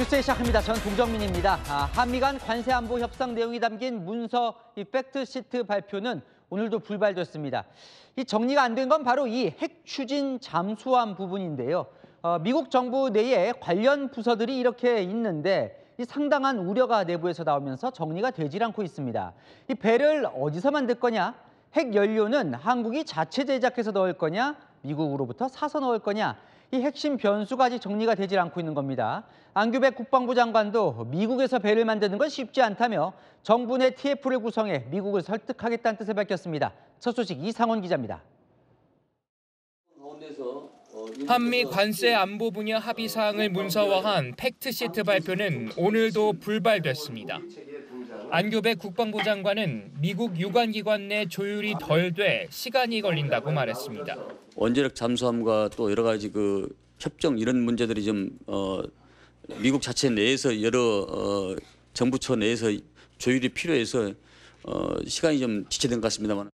뉴스 시작합니다. 전 동정민입니다. 한미 간 관세 안보 협상 내용이 담긴 문서 팩트시트 발표는 오늘도 불발됐습니다. 이 정리가 안 된 건 바로 이 핵 추진 잠수함 부분인데요. 미국 정부 내에 관련 부서들이 이렇게 있는데 이 상당한 우려가 내부에서 나오면서 정리가 되질 않고 있습니다. 이 배를 어디서 만들 거냐? 핵 연료는 한국이 자체 제작해서 넣을 거냐? 미국으로부터 사서 넣을 거냐? 이 핵심 변수가 아직 정리가 되질 않고 있는 겁니다. 안규백 국방부 장관도 미국에서 배를 만드는 건 쉽지 않다며 정부 내 TF를 구성해 미국을 설득하겠다는 뜻을 밝혔습니다. 첫 소식 이상원 기자입니다. 한미 관세 안보 분야 합의 사항을 문서화한 팩트시트 발표는 오늘도 불발됐습니다. 안규백 국방부 장관은 미국 유관기관 내 조율이 덜 돼 시간이 걸린다고 말했습니다. 원자력 잠수함과 또 여러 가지 협정 이런 문제들이 좀 미국 자체 내에서 여러 정부처 내에서 조율이 필요해서 시간이 좀 지체된 것 같습니다만.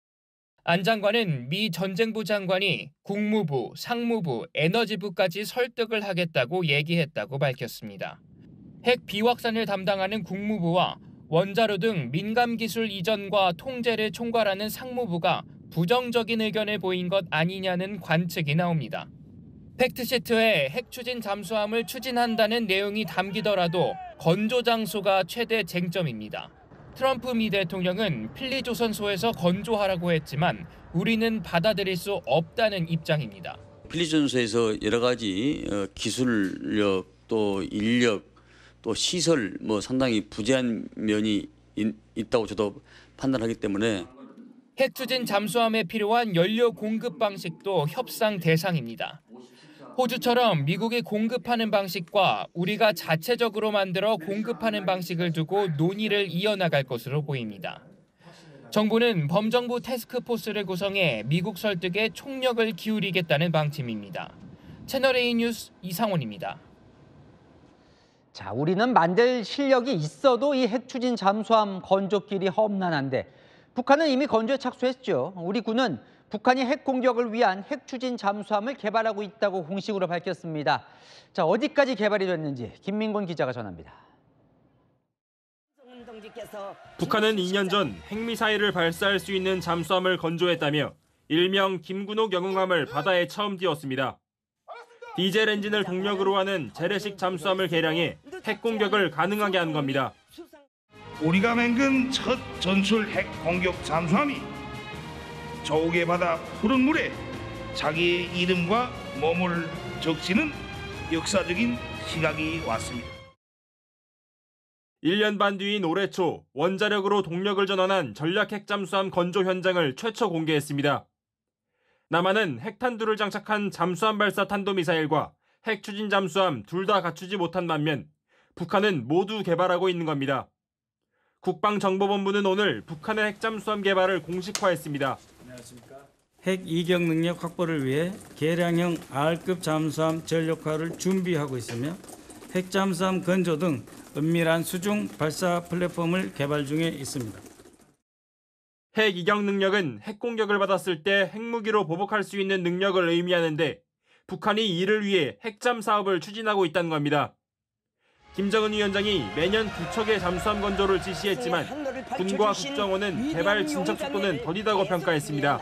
안 장관은 미 전쟁부 장관이 국무부, 상무부, 에너지부까지 설득을 하겠다고 얘기했다고 밝혔습니다. 핵 비확산을 담당하는 국무부와 원자로 등 민감 기술 이전과 통제를 총괄하는 상무부가 부정적인 의견을 보인 것 아니냐는 관측이 나옵니다. 팩트시트에 핵 추진 잠수함을 추진한다는 내용이 담기더라도 건조 장소가 최대 쟁점입니다. 트럼프 미 대통령은 필리조선소에서 건조하라고 했지만 우리는 받아들일 수 없다는 입장입니다. 필리조선소에서 여러 가지 기술력 또 인력 또 시설 상당히 부재한 면이 있다고 저도 판단하기 때문에 핵 추진 잠수함에 필요한 연료 공급 방식도 협상 대상입니다. 호주처럼 미국이 공급하는 방식과 우리가 자체적으로 만들어 공급하는 방식을 두고 논의를 이어나갈 것으로 보입니다. 정부는 범정부 태스크포스를 구성해 미국 설득에 총력을 기울이겠다는 방침입니다. 채널A 뉴스 이상원입니다. 자, 우리는 만들 실력이 있어도 이 핵 추진 잠수함 건조길이 험난한데 북한은 이미 건조에 착수했죠. 우리 군은 북한이 핵 공격을 위한 핵 추진 잠수함을 개발하고 있다고 공식으로 밝혔습니다. 자, 어디까지 개발이 됐는지 김민곤 기자가 전합니다. 북한은 2년 전 핵미사일을 발사할 수 있는 잠수함을 건조했다며 일명 김군옥 영웅함을 바다에 처음 띄웠습니다. 디젤 엔진을 동력으로 하는 재래식 잠수함을 개량해 핵 공격을 가능하게 한 겁니다. 우리가 맹근 첫 전술 핵 공격 잠수함이 조국의 바다 푸른 물에 자기의 이름과 몸을 적시는 역사적인 시각이 왔습니다. 1년 반 뒤인 올해 초 원자력으로 동력을 전환한 전략 핵 잠수함 건조 현장을 최초 공개했습니다. 남한은 핵탄두를 장착한 잠수함 발사 탄도미사일과 핵 추진 잠수함 둘 다 갖추지 못한 반면 북한은 모두 개발하고 있는 겁니다. 국방정보본부는 오늘 북한의 핵 잠수함 개발을 공식화했습니다. 핵 이격 능력 확보를 위해 개량형 R급 잠수함 전력화를 준비하고 있으며 핵 잠수함 건조 등 은밀한 수중 발사 플랫폼을 개발 중에 있습니다. 핵 이격 능력은 핵 공격을 받았을 때 핵무기로 보복할 수 있는 능력을 의미하는데 북한이 이를 위해 핵잠 사업을 추진하고 있다는 겁니다. 김정은 위원장이 매년 9척의 잠수함 건조를 지시했지만 군과 국정원은 개발 진척 속도는 더디다고 평가했습니다.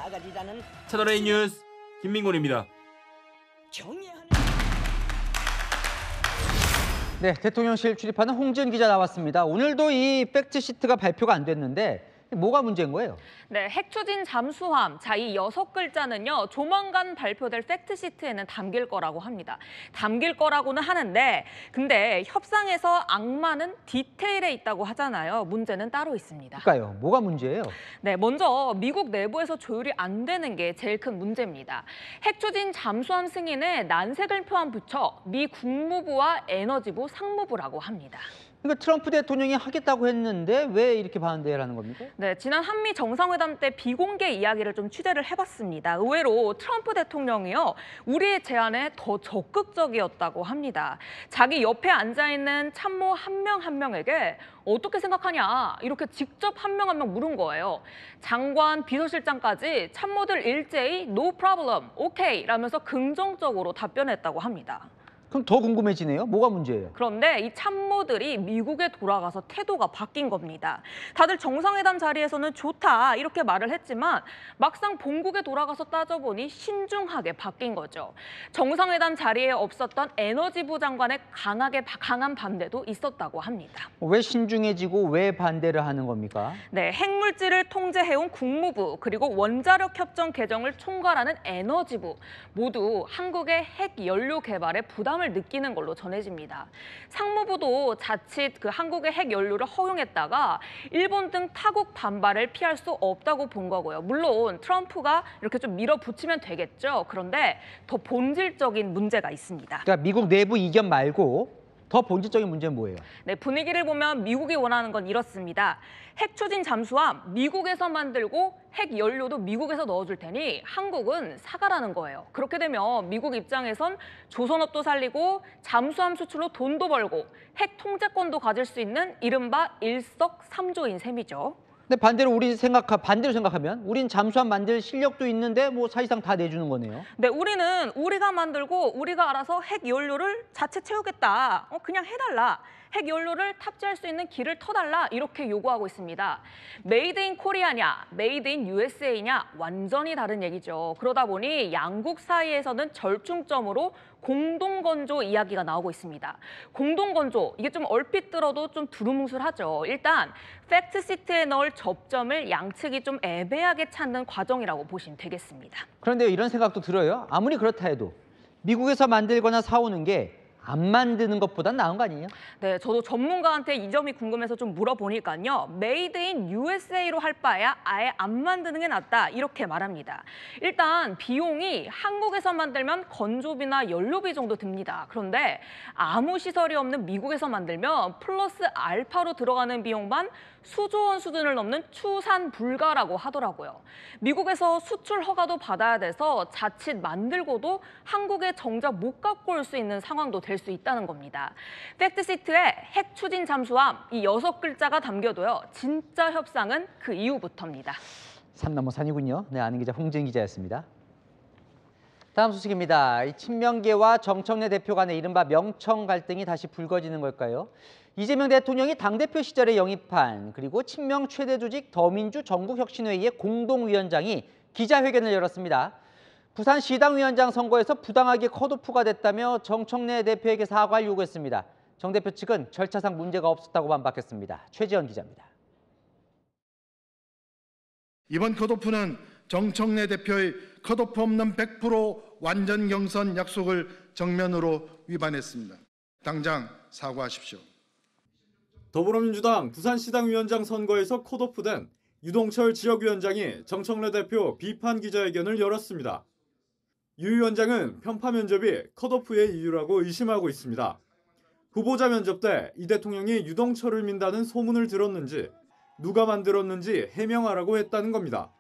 채널A 뉴스 김민곤입니다. 네, 대통령실 출입하는 홍지은 기자 나왔습니다. 오늘도 이 팩트시트가 발표가 안 됐는데 뭐가 문제인 거예요? 네, 핵 추진 잠수함. 자, 이 6글자는요. 조만간 발표될 팩트시트에는 담길 거라고 합니다. 담길 거라고는 하는데 근데 협상에서 악마는 디테일에 있다고 하잖아요. 문제는 따로 있습니다. 그러니까요. 뭐가 문제예요? 네, 먼저 미국 내부에서 조율이 안 되는 게 제일 큰 문제입니다. 핵 추진 잠수함 승인에 난색을 표한 부처 미 국무부와 에너지부, 상무부라고 합니다. 그러니까 트럼프 대통령이 하겠다고 했는데 왜 이렇게 반대를 하는 겁니까? 네, 지난 한미 정상회담 때 비공개 이야기를 좀 취재를 해봤습니다. 의외로 트럼프 대통령이요, 우리의 제안에 더 적극적이었다고 합니다. 자기 옆에 앉아있는 참모 한 명 한 명에게 어떻게 생각하냐 이렇게 직접 한 명 한 명 물은 거예요. 장관, 비서실장까지 참모들 일제히 no problem, okay 라면서 긍정적으로 답변했다고 합니다. 그럼 더 궁금해지네요. 뭐가 문제예요? 그런데 이 참모들이 미국에 돌아가서 태도가 바뀐 겁니다. 다들 정상회담 자리에서는 좋다 이렇게 말을 했지만 막상 본국에 돌아가서 따져보니 신중하게 바뀐 거죠. 정상회담 자리에 없었던 에너지부 장관의 강한 반대도 있었다고 합니다. 왜 신중해지고 왜 반대를 하는 겁니까? 네, 핵물질을 통제해온 국무부 그리고 원자력 협정 개정을 총괄하는 에너지부 모두 한국의 핵 연료 개발에 부담을 느끼는 걸로 전해집니다. 상무부도 자칫 한국의 핵 연료를 허용했다가 일본 등 타국 반발을 피할 수 없다고 본 거고요. 물론 트럼프가 이렇게 좀 밀어붙이면 되겠죠. 그런데 더 본질적인 문제가 있습니다. 그러니까 미국 내부 이견 말고 더 본질적인 문제는 뭐예요? 네, 분위기를 보면 미국이 원하는 건 이렇습니다. 핵 추진 잠수함 미국에서 만들고 핵 연료도 미국에서 넣어줄 테니 한국은 사가라는 거예요. 그렇게 되면 미국 입장에선 조선업도 살리고 잠수함 수출로 돈도 벌고 핵 통제권도 가질 수 있는 이른바 일석삼조인 셈이죠. 근데 반대로 생각하면 우린 잠수함 만들 실력도 있는데 뭐 사실상 다 내주는 거네요. 네, 우리가 만들고 우리가 알아서 핵 연료를 자체 채우겠다. 그냥 해달라. 핵 연료를 탑재할 수 있는 길을 터달라 이렇게 요구하고 있습니다. 메이드 인 코리아냐, 메이드 인 USA냐 완전히 다른 얘기죠. 그러다 보니 양국 사이에서는 절충점으로 공동건조 이야기가 나오고 있습니다. 공동건조, 이게 좀 얼핏 들어도 좀 두루뭉술하죠. 일단 팩트시트에 넣을 접점을 양측이 좀 애매하게 찾는 과정이라고 보시면 되겠습니다. 그런데 이런 생각도 들어요. 아무리 그렇다 해도 미국에서 만들거나 사오는 게 안 만드는 것보단 나은 거 아니에요? 네, 저도 전문가한테 이 점이 궁금해서 좀 물어보니까요. 메이드 인 USA로 할 바에야 아예 안 만드는 게 낫다 이렇게 말합니다. 일단 비용이 한국에서 만들면 건조비나 연료비 정도 듭니다. 그런데 아무 시설이 없는 미국에서 만들면 플러스 알파로 들어가는 비용만 수조 원 수준을 넘는 추산 불가라고 하더라고요. 미국에서 수출 허가도 받아야 돼서 자칫 만들고도 한국에 정작 못 갖고 올 수 있는 상황도 될 수 있다는 겁니다. 팩트시트에 핵 추진 잠수함 이 6글자가 담겨도요. 진짜 협상은 그 이후부터입니다. 산 넘어 산이군요. 네, 아는 기자 홍진 기자였습니다. 다음 소식입니다. 이 친명계와 정청래 대표 간의 이른바 명청 갈등이 다시 불거지는 걸까요? 이재명 대통령이 당대표 시절에 영입한 그리고 친명 최대 조직 더민주 전국혁신회의의 공동위원장이 기자회견을 열었습니다. 부산 시당위원장 선거에서 부당하게 컷오프가 됐다며 정청래 대표에게 사과를 요구했습니다. 정 대표 측은 절차상 문제가 없었다고 반박했습니다. 최지연 기자입니다. 이번 컷오프는 정청래 대표의 컷오프 없는 100% 완전 경선 약속을 정면으로 위반했습니다. 당장 사과하십시오. 더불어민주당 부산시당위원장 선거에서 컷오프된 유동철 지역위원장이 정청래 대표 비판 기자회견을 열었습니다. 유 위원장은 편파 면접이 컷오프의 이유라고 의심하고 있습니다. 후보자 면접 때 이 대통령이 유동철을 민다는 소문을 들었는지 누가 만들었는지 해명하라고 했다는 겁니다.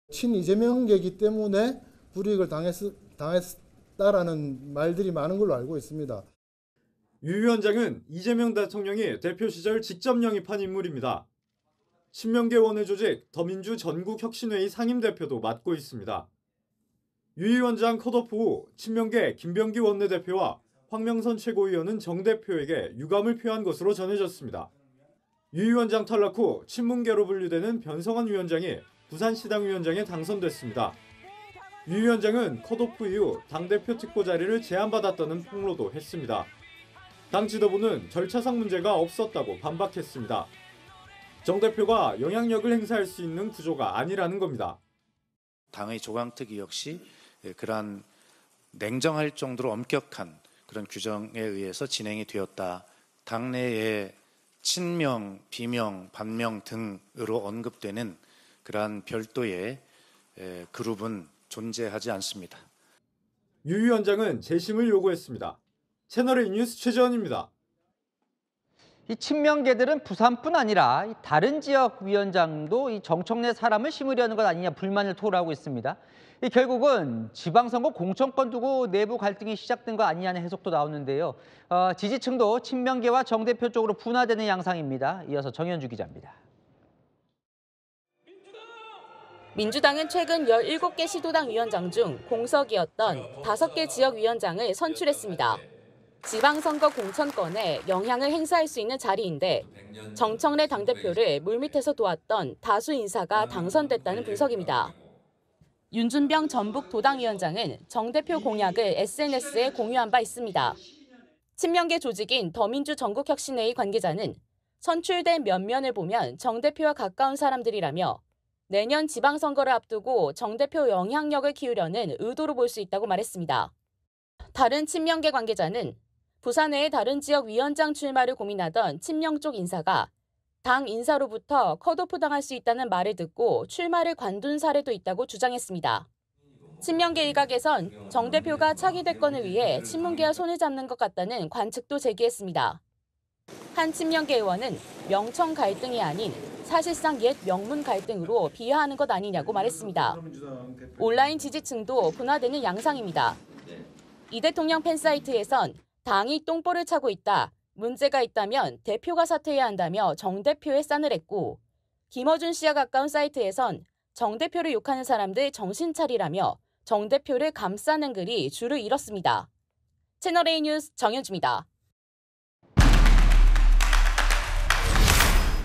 친이재명계이기 때문에 불이익을 당했다라는 말들이 많은 걸로 알고 있습니다. 유 위원장은 이재명 대통령이 대표 시절 직접 영입한 인물입니다. 친명계 원외조직 더민주 전국혁신회의 상임대표도 맡고 있습니다. 유 위원장 컷오프 후 친명계 김병기 원내대표와 황명선 최고위원은 정 대표에게 유감을 표한 것으로 전해졌습니다. 유 위원장 탈락 후 친문계로 분류되는 변성환 위원장이 부산시당위원장에 당선됐습니다. 유 위원장은 컷오프 이후 당대표 특보 자리를 제안받았다는 폭로도 했습니다. 당 지도부는 절차상 문제가 없었다고 반박했습니다. 정 대표가 영향력을 행사할 수 있는 구조가 아니라는 겁니다. 당의 조강특위 역시 그러한 냉정할 정도로 엄격한 그런 규정에 의해서 진행이 되었다. 당내에 친명, 비명, 반명 등으로 언급되는 그러한 별도의 그룹은 존재하지 않습니다. 유 위원장은 재심을 요구했습니다. 채널A 뉴스 최재원입니다. 이 친명계들은 부산뿐 아니라 다른 지역 위원장도 이 정청래 사람을 심으려는 것 아니냐 불만을 토로하고 있습니다. 결국은 지방선거 공천권 두고 내부 갈등이 시작된 거 아니냐는 해석도 나오는데요. 지지층도 친명계와 정 대표 쪽으로 분화되는 양상입니다. 이어서 정현주 기자입니다. 민주당은 최근 17개 시도당 위원장 중 공석이었던 5개 지역위원장을 선출했습니다. 지방선거 공천권에 영향을 행사할 수 있는 자리인데 정청래 당대표를 물밑에서 도왔던 다수 인사가 당선됐다는 분석입니다. 윤준병 전북 도당위원장은 정 대표 공약을 SNS에 공유한 바 있습니다. 친명계 조직인 더민주 전국혁신회의 관계자는 선출된 면면을 보면 정 대표와 가까운 사람들이라며 내년 지방선거를 앞두고 정 대표 영향력을 키우려는 의도로 볼 수 있다고 말했습니다. 다른 친명계 관계자는 부산 외의 다른 지역 위원장 출마를 고민하던 친명 쪽 인사가 당 인사로부터 컷오프 당할 수 있다는 말을 듣고 출마를 관둔 사례도 있다고 주장했습니다. 친명계 일각에선 정 대표가 차기 대권을 위해 친문계와 손을 잡는 것 같다는 관측도 제기했습니다. 한 친명계 의원은 명청 갈등이 아닌 사실상 옛 명문 갈등으로 비하하는 것 아니냐고 말했습니다. 온라인 지지층도 분화되는 양상입니다. 이 대통령 팬사이트에선 당이 똥볼을 차고 있다. 문제가 있다면 대표가 사퇴해야 한다며 정 대표에 싸늘했고 김어준 씨와 가까운 사이트에선 정 대표를 욕하는 사람들 정신 차리라며 정 대표를 감싸는 글이 주를 이뤘습니다. 채널A 뉴스 정현주입니다.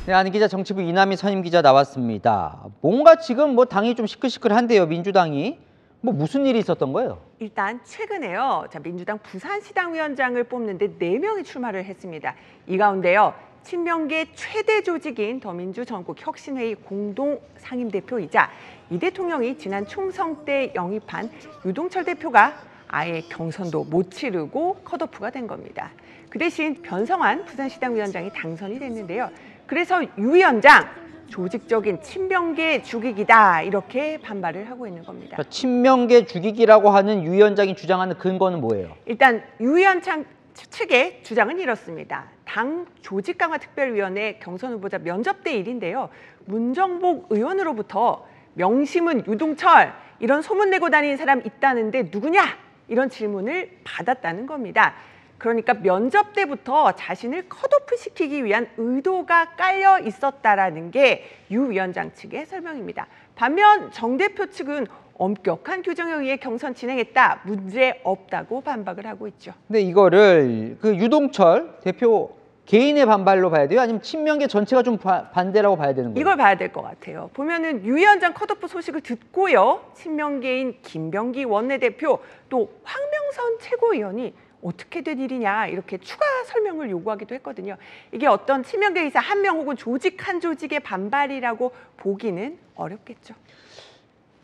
네, 안기자 정치부 이남희 선임기자 나왔습니다. 뭔가 지금 뭐 당이 좀 시끌시끌한데요, 민주당이. 뭐 무슨 일이 있었던 거예요? 일단 최근에요. 민주당 부산시당위원장을 뽑는데 4명이 출마를 했습니다. 이 가운데요. 친명계 최대 조직인 더민주 전국혁신회의 공동 상임대표이자 이 대통령이 지난 총선 때 영입한 유동철 대표가 아예 경선도 못 치르고 컷오프가 된 겁니다. 그 대신 변성환 부산시당위원장이 당선이 됐는데요. 그래서 유 위원장 조직적인 친명계 죽이기다 이렇게 반발을 하고 있는 겁니다. 그러니까 친명계 죽이기라고 하는 유 위원장이 주장하는 근거는 뭐예요? 일단 유 위원장 측의 주장은 이렇습니다. 당 조직강화특별위원회 경선 후보자 면접 때 일인데요. 문정복 의원으로부터 명심은 유동철 이런 소문 내고 다니는 사람 있다는데 누구냐? 이런 질문을 받았다는 겁니다. 그러니까 면접 때부터 자신을 컷오프 시키기 위한 의도가 깔려 있었다라는 게 유 위원장 측의 설명입니다. 반면 정 대표 측은 엄격한 규정에 의해 경선 진행했다, 문제 없다고 반박을 하고 있죠. 근데 이거를 그 유동철 대표 개인의 반발로 봐야 돼요? 아니면 친명계 전체가 좀 반대라고 봐야 되는 거예요? 이걸 봐야 될 것 같아요. 보면은 유 위원장 컷오프 소식을 듣고요. 친명계인 김병기 원내대표 또 황명선 최고위원이 어떻게 된 일이냐 이렇게 추가 설명을 요구하기도 했거든요. 이게 어떤 친명계 의사 한 명 혹은 조직 한 조직의 반발이라고 보기는 어렵겠죠.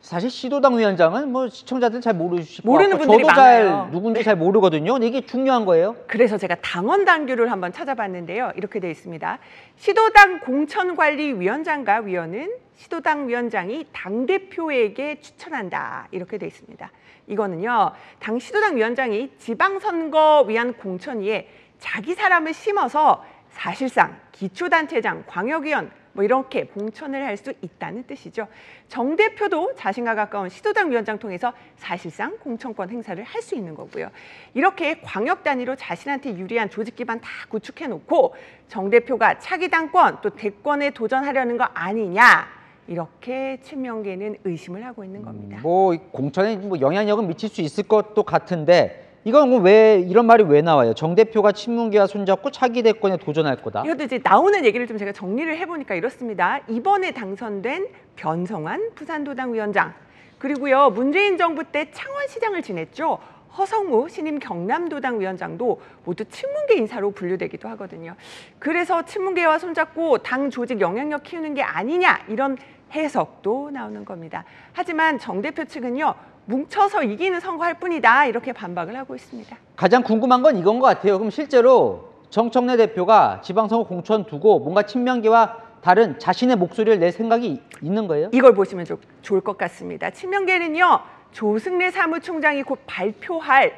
사실 시도당 위원장은 뭐 시청자들 잘 모르시고 모르는 분들이 저도 많아요. 잘 누군지 잘 모르거든요. 근데 이게 중요한 거예요. 그래서 제가 당원 당규를 한번 찾아봤는데요. 이렇게 돼 있습니다. 시도당 공천관리위원장과 위원은 시도당 위원장이 당대표에게 추천한다. 이렇게 돼 있습니다. 이거는요. 당 시도당 위원장이 지방선거 위한 공천위에 자기 사람을 심어서 사실상 기초단체장, 광역위원 뭐 이렇게 공천을 할 수 있다는 뜻이죠. 정 대표도 자신과 가까운 시도당 위원장 통해서 사실상 공천권 행사를 할 수 있는 거고요. 이렇게 광역 단위로 자신한테 유리한 조직 기반 다 구축해놓고 정 대표가 차기 당권 또 대권에 도전하려는 거 아니냐 이렇게 친명계는 의심을 하고 있는 겁니다. 뭐 공천에 뭐 영향력은 미칠 수 있을 것도 같은데 이건 왜 이런 말이 왜 나와요? 정 대표가 친문계와 손잡고 차기 대권에 도전할 거다. 이것도 이제 나오는 얘기를 좀 제가 정리를 해보니까 이렇습니다. 이번에 당선된 변성환 부산도당 위원장 그리고요 문재인 정부 때 창원시장을 지냈죠. 허성무 신임 경남도당 위원장도 모두 친문계 인사로 분류되기도 하거든요. 그래서 친문계와 손잡고 당 조직 영향력 키우는 게 아니냐 이런 해석도 나오는 겁니다. 하지만 정 대표 측은요. 뭉쳐서 이기는 선거할 뿐이다 이렇게 반박을 하고 있습니다. 가장 궁금한 건 이건 것 같아요. 그럼 실제로 정청래 대표가 지방선거 공천 두고 뭔가 친명계와 다른 자신의 목소리를 낼 생각이 있는 거예요? 이걸 보시면 좋을 것 같습니다. 친명계는요. 조승래 사무총장이 곧 발표할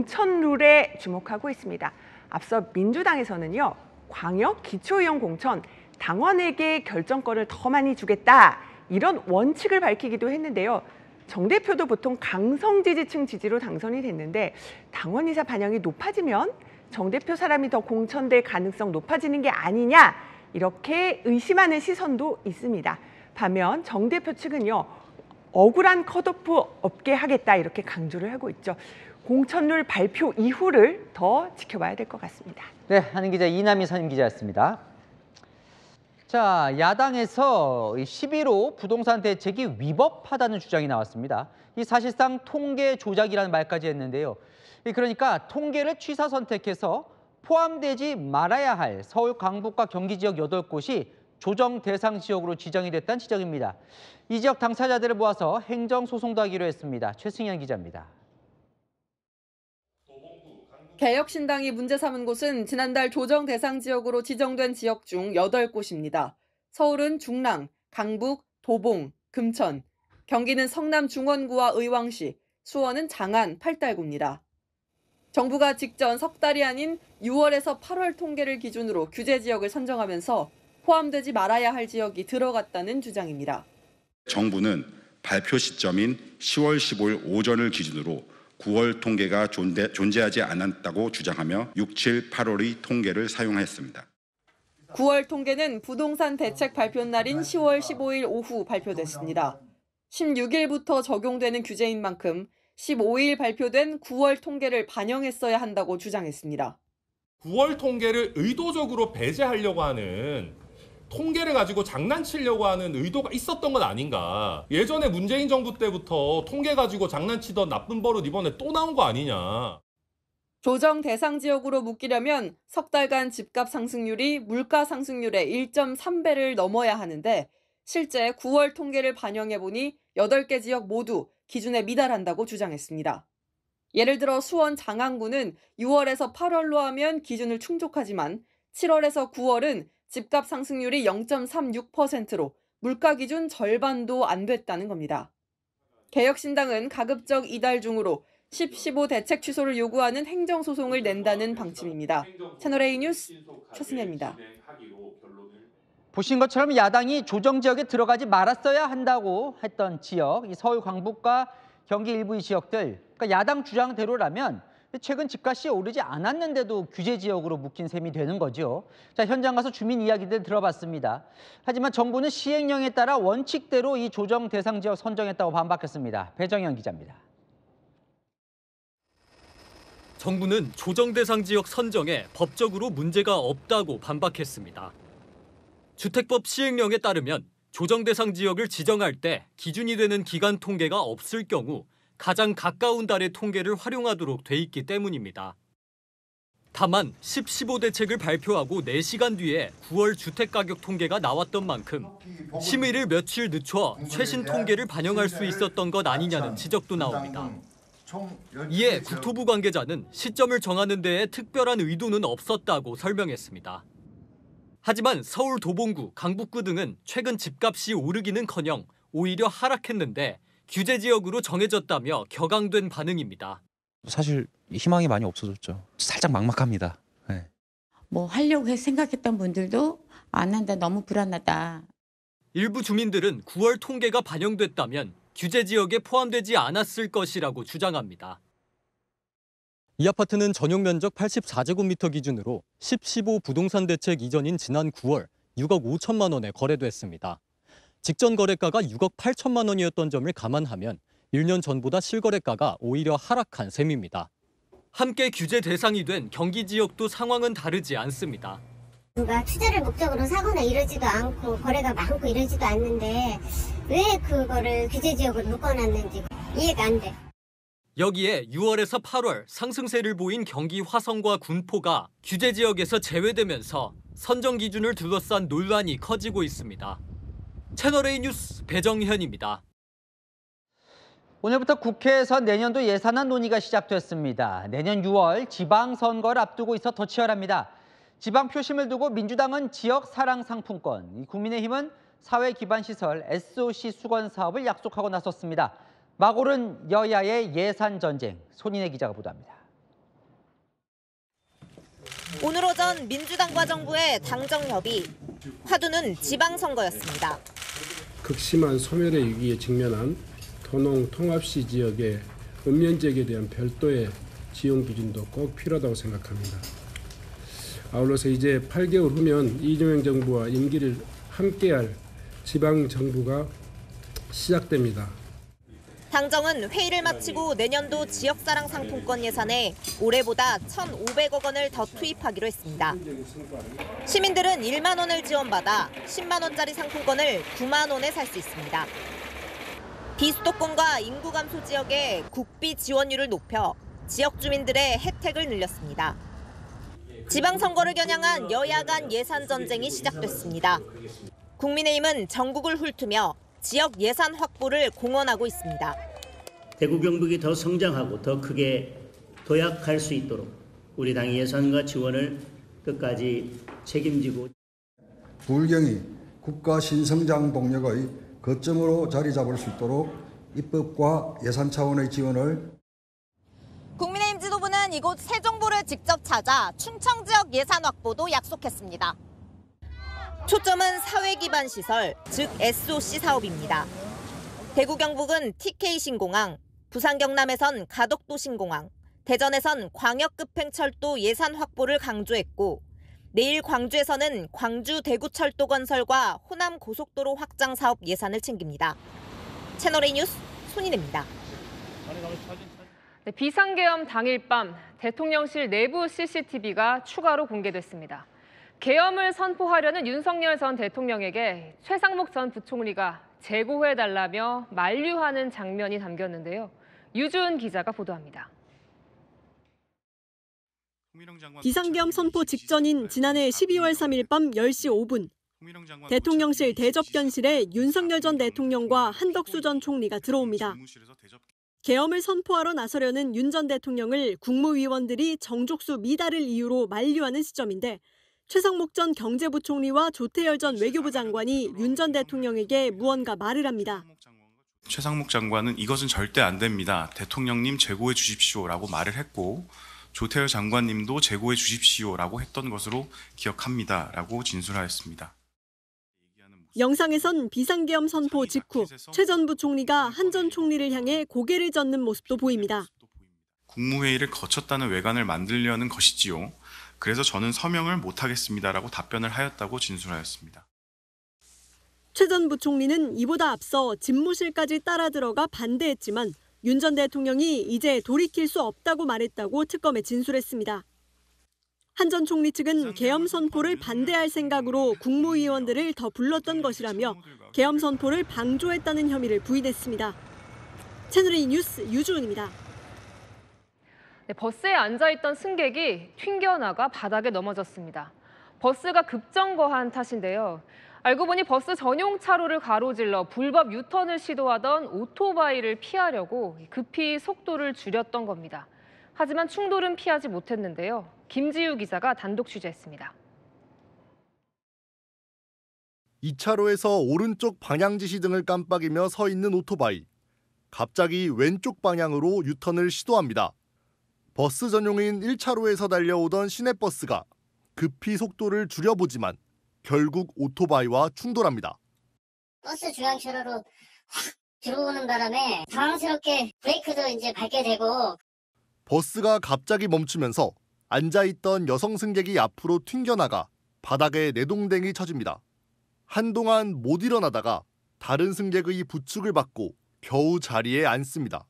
공천룰에 주목하고 있습니다. 앞서 민주당에서는요. 광역 기초의원 공천 당원에게 결정권을 더 많이 주겠다 이런 원칙을 밝히기도 했는데요. 정 대표도 보통 강성 지지층 지지로 당선이 됐는데 당원 이사 반영이 높아지면 정 대표 사람이 더 공천될 가능성 높아지는 게 아니냐 이렇게 의심하는 시선도 있습니다. 반면 정 대표 측은요. 억울한 컷오프 없게 하겠다 이렇게 강조를 하고 있죠. 공천률 발표 이후를 더 지켜봐야 될 것 같습니다. 네, 한은 기자 이남희 선임 기자였습니다. 자, 야당에서 11호 부동산 대책이 위법하다는 주장이 나왔습니다. 이 사실상 통계 조작이라는 말까지 했는데요. 그러니까 통계를 취사 선택해서 포함되지 말아야 할 서울, 강북과 경기 지역 8곳이 조정 대상 지역으로 지정이 됐다는 지적입니다. 이 지역 당사자들을 모아서 행정소송도 하기로 했습니다. 최승현 기자입니다. 개혁신당이 문제 삼은 곳은 지난달 조정 대상 지역으로 지정된 지역 중 8곳입니다. 서울은 중랑, 강북, 도봉, 금천, 경기는 성남 중원구와 의왕시, 수원은 장안, 팔달구입니다. 정부가 직전 석 달이 아닌 6월에서 8월 통계를 기준으로 규제 지역을 선정하면서 포함되지 말아야 할 지역이 들어갔다는 주장입니다. 정부는 발표 시점인 10월 15일 오전을 기준으로 9월 통계가 존재하지 않았다고 주장하며 6, 7, 8월의 통계를 사용했습니다. 9월 통계는 부동산 대책 발표 날인 10월 15일 오후 발표됐습니다. 16일부터 적용되는 규제인 만큼 15일 발표된 9월 통계를 반영했어야 한다고 주장했습니다. 9월 통계를 의도적으로 배제하려고 하는, 통계를 가지고 장난치려고 하는 의도가 있었던 건 아닌가. 예전에 문재인 정부 때부터 통계 가지고 장난치던 나쁜 버릇 이번에 또 나온 거 아니냐. 조정 대상 지역으로 묶이려면 석 달간 집값 상승률이 물가 상승률의 1.3배를 넘어야 하는데 실제 9월 통계를 반영해보니 8개 지역 모두 기준에 미달한다고 주장했습니다. 예를 들어 수원 장안구는 6월에서 8월로 하면 기준을 충족하지만 7월에서 9월은 집값 상승률이 0.36%로 물가 기준 절반도 안 됐다는 겁니다. 개혁신당은 가급적 이달 중으로 10, 15 대책 취소를 요구하는 행정소송을 낸다는 방침입니다. 채널A 뉴스 최승혜입니다. 보신 것처럼 야당이 조정 지역에 들어가지 말았어야 한다고 했던 지역, 이 서울, 강북과 경기 일부 이 지역들, 그러니까 야당 주장대로라면 최근 집값이 오르지 않았는데도 규제 지역으로 묶인 셈이 되는 거죠. 자, 현장 가서 주민 이야기들 들어봤습니다. 하지만 정부는 시행령에 따라 원칙대로 이 조정 대상 지역 선정했다고 반박했습니다. 배정현 기자입니다. 정부는 조정 대상 지역 선정에 법적으로 문제가 없다고 반박했습니다. 주택법 시행령에 따르면 조정 대상 지역을 지정할 때 기준이 되는 기간 통계가 없을 경우 가장 가까운 달의 통계를 활용하도록 돼 있기 때문입니다. 다만 10, 15 대책을 발표하고 4시간 뒤에 9월 주택가격 통계가 나왔던 만큼 심의를 며칠 늦춰 최신 통계를 반영할 수 있었던 것 아니냐는 지적도 나옵니다. 이에 국토부 관계자는 시점을 정하는 데에 특별한 의도는 없었다고 설명했습니다. 하지만 서울 도봉구, 강북구 등은 최근 집값이 오르기는커녕 오히려 하락했는데 규제 지역으로 정해졌다며 격앙된 반응입니다. 사실 희망이 많이 없어졌죠. 살짝 막막합니다. 네. 뭐 하려고 생각했던 분들도 안 한다, 너무 불안하다. 일부 주민들은 9월 통계가 반영됐다면 규제 지역에 포함되지 않았을 것이라고 주장합니다. 이 아파트는 전용 면적 84제곱미터 기준으로 10, 15 부동산 대책 이전인 지난 9월 6억 5천만 원에 거래됐습니다. 직전 거래가가 6억 8천만 원이었던 점을 감안하면 1년 전보다 실거래가가 오히려 하락한 셈입니다. 함께 규제 대상이 된 경기 지역도 상황은 다르지 않습니다. 누가 투자를 목적으로 사거나 이러지도 않고 거래가 많고 이러지도 않는데 왜 그거를 규제 지역으로 묶어놨는지 이해가 안 돼. 여기에 6월에서 8월 상승세를 보인 경기 화성과 군포가 규제 지역에서 제외되면서 선정 기준을 둘러싼 논란이 커지고 있습니다. 채널A 뉴스 배정현입니다. 오늘부터 국회에서 내년도 예산안 논의가 시작됐습니다. 내년 6월 지방선거를 앞두고 있어 더 치열합니다. 지방 표심을 두고 민주당은 지역 사랑 상품권, 국민의힘은 사회 기반 시설 SOC 수건 사업을 약속하고 나섰습니다. 막 오른 여야의 예산 전쟁, 손인혜 기자가 보도합니다. 오늘 오전 민주당과 정부의 당정 협의, 화두는 지방선거였습니다. 극심한 소멸의 위기에 직면한 도농 통합시 지역의 읍면지역에 대한 별도의 지원 기준도 꼭 필요하다고 생각합니다. 아울러서 이제 8개월 후면 이재명 정부와 임기를 함께할 지방정부가 시작됩니다. 당정은 회의를 마치고 내년도 지역사랑 상품권 예산에 올해보다 1,500억 원을 더 투입하기로 했습니다. 시민들은 1만 원을 지원받아 10만 원짜리 상품권을 9만 원에 살 수 있습니다. 비수도권과 인구 감소 지역의 국비 지원율을 높여 지역 주민들의 혜택을 늘렸습니다. 지방선거를 겨냥한 여야 간 예산 전쟁이 시작됐습니다. 국민의힘은 전국을 훑으며 지역 예산 확보를 공언하고 있습니다. 대구 경북이 더 성장하고 더 크게 도약할 수 있도록 우리 당의 예산과 지원을 끝까지 책임지고 불경이 국가 신성장 동력의 거점으로 자리 잡을 수 있도록 입법과 예산 차원의 지원을 국민의힘 지도부는 이곳 새 정부를 직접 찾아 춘청 지역 예산 확보도 약속했습니다. 초점은 사회 기반 시설, 즉 SOC 사업입니다. 대구 경북은 TK 신공항, 부산 경남에선 가덕도 신공항, 대전에선 광역급행철도 예산 확보를 강조했고 내일 광주에서는 광주 대구철도 건설과 호남 고속도로 확장 사업 예산을 챙깁니다. 채널A 뉴스 손인혜입니다. 네, 비상계엄 당일 밤 대통령실 내부 CCTV가 추가로 공개됐습니다. 계엄을 선포하려는 윤석열 전 대통령에게 최상목 전 부총리가 재고해달라며 만류하는 장면이 담겼는데요. 유주은 기자가 보도합니다. 비상계엄 선포 직전인 지난해 12월 3일 밤 10시 5분 대통령실 대접견실에 윤석열 전 대통령과 한덕수 전 총리가 들어옵니다. 계엄을 선포하러 나서려는 윤 전 대통령을 국무위원들이 정족수 미달을 이유로 만류하는 시점인데 최상목 전 경제부총리와 조태열 전 외교부 장관이 윤 전 대통령에게 무언가 말을 합니다. 최상목 장관은 이것은 절대 안 됩니다. 대통령님 재고해 주십시오라고 말을 했고 조태열 장관님도 재고해 주십시오라고 했던 것으로 기억합니다라고 진술하였습니다. 영상에선 비상계엄 선포 직후 최 전 부총리가 한 전 총리를 향해 고개를 젓는 모습도 보입니다. 국무회의를 거쳤다는 외관을 만들려는 것이지요. 그래서 저는 서명을 못하겠습니다라고 답변을 하였다고 진술하였습니다. 최 전 부총리는 이보다 앞서 집무실까지 따라 들어가 반대했지만 윤 전 대통령이 이제 돌이킬 수 없다고 말했다고 특검에 진술했습니다. 한 전 총리 측은 계엄 선포를 반대할 생각으로 국무위원들을 더 불렀던 것이라며 계엄 선포를 방조했다는 혐의를 부인했습니다. 채널A 뉴스 유주은입니다. 네, 버스에 앉아있던 승객이 튕겨나가 바닥에 넘어졌습니다. 버스가 급정거한 탓인데요. 알고 보니 버스 전용 차로를 가로질러 불법 유턴을 시도하던 오토바이를 피하려고 급히 속도를 줄였던 겁니다. 하지만 충돌은 피하지 못했는데요. 김지우 기자가 단독 취재했습니다. 2차로에서 오른쪽 방향 지시 등을 깜빡이며 서 있는 오토바이. 갑자기 왼쪽 방향으로 유턴을 시도합니다. 버스 전용인 1차로에서 달려오던 시내버스가 급히 속도를 줄여보지만 결국 오토바이와 충돌합니다. 버스 중앙차로로 확 들어오는 바람에 당황스럽게 브레이크도 이제 밟게 되고 버스가 갑자기 멈추면서 앉아있던 여성 승객이 앞으로 튕겨나가 바닥에 내동댕이 쳐집니다. 한동안 못 일어나다가 다른 승객의 부축을 받고 겨우 자리에 앉습니다.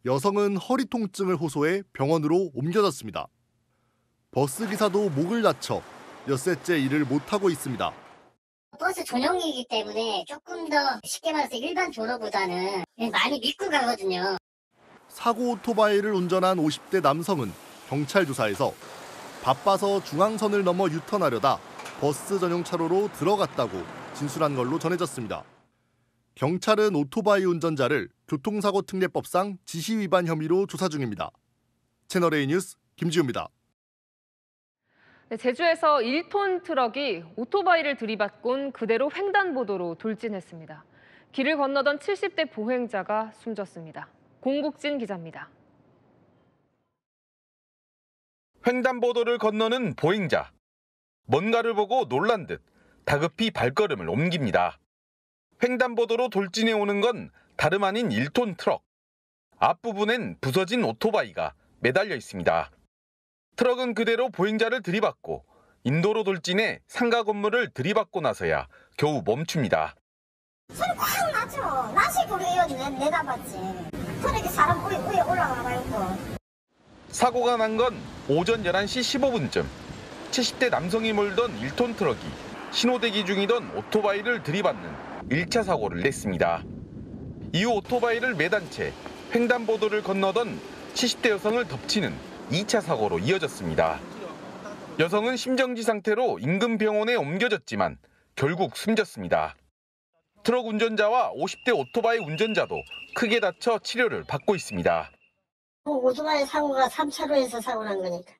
여성은 허리 통증을 호소해 병원으로 옮겨졌습니다. 버스 기사도 목을 다쳐 엿새째 일을 못하고 있습니다. 버스 전용이기 때문에 조금 더 쉽게 말해서 일반 도로보다는 많이 믿고 가거든요. 사고 오토바이를 운전한 50대 남성은 경찰 조사에서 바빠서 중앙선을 넘어 유턴하려다 버스 전용 차로로 들어갔다고 진술한 걸로 전해졌습니다. 경찰은 오토바이 운전자를 교통사고특례법상 지시위반 혐의로 조사 중입니다. 채널A 뉴스 김지우입니다. 네, 제주에서 1톤 트럭이 오토바이를 들이받곤 그대로 횡단보도로 돌진했습니다. 길을 건너던 70대 보행자가 숨졌습니다. 공국진 기자입니다. 횡단보도를 건너는 보행자. 뭔가를 보고 놀란 듯 다급히 발걸음을 옮깁니다. 횡단보도로 돌진해 오는 건 다름 아닌 1톤 트럭. 앞부분엔 부서진 오토바이가 매달려 있습니다. 트럭은 그대로 보행자를 들이받고 인도로 돌진해 상가 건물을 들이받고 나서야 겨우 멈춥니다. 손 꽉 맞죠. 낯이 그래요. 내다봤지. 저렇게 사람 위에 올라가가 있고. 사고가 난 건 오전 11시 15분쯤 70대 남성이 몰던 1톤 트럭이 신호대기 중이던 오토바이를 들이받는 1차 사고를 냈습니다. 이후 오토바이를 매단 채 횡단보도를 건너던 70대 여성을 덮치는 2차 사고로 이어졌습니다. 여성은 심정지 상태로 인근 병원에 옮겨졌지만 결국 숨졌습니다. 트럭 운전자와 50대 오토바이 운전자도 크게 다쳐 치료를 받고 있습니다. 오토바이 사고가 3차로에서 사고 난 거니까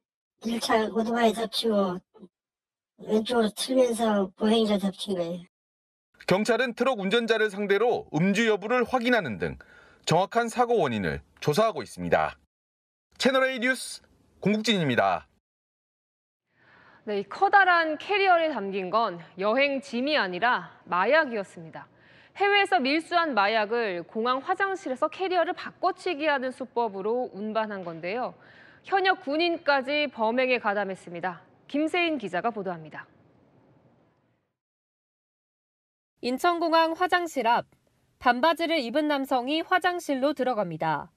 1차 오토바이 덮치고 왼쪽으로 틀면서 보행자 덮친 거예요. 경찰은 트럭 운전자를 상대로 음주 여부를 확인하는 등 정확한 사고 원인을 조사하고 있습니다. 채널A 뉴스 공국진입니다. 네, 이 커다란 캐리어에 담긴 건 여행 짐이 아니라 마약이었습니다. 해외에서 밀수한 마약을 공항 화장실에서 캐리어를 바꿔치기 하는 수법으로 운반한 건데요. 현역 군인까지 범행에 가담했습니다. 김세인 기자가 보도합니다. 인천공항 화장실 앞, 반바지를 입은 남성이 화장실로 들어갑니다.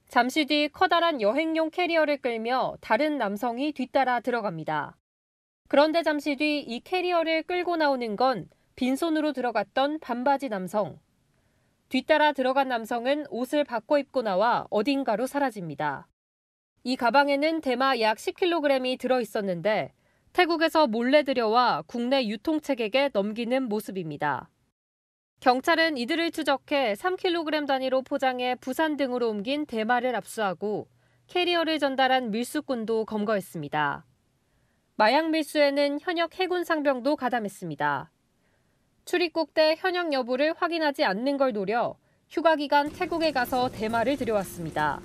잠시 뒤 커다란 여행용 캐리어를 끌며 다른 남성이 뒤따라 들어갑니다. 그런데 잠시 뒤 이 캐리어를 끌고 나오는 건 빈손으로 들어갔던 반바지 남성. 뒤따라 들어간 남성은 옷을 바꿔 입고 나와 어딘가로 사라집니다. 이 가방에는 대마 약 10kg이 들어있었는데 태국에서 몰래 들여와 국내 유통책에게 넘기는 모습입니다. 경찰은 이들을 추적해 3kg 단위로 포장해 부산 등으로 옮긴 대마를 압수하고 캐리어를 전달한 밀수꾼도 검거했습니다. 마약 밀수에는 현역 해군 상병도 가담했습니다. 출입국 때 현역 여부를 확인하지 않는 걸 노려 휴가 기간 태국에 가서 대마를 들여왔습니다.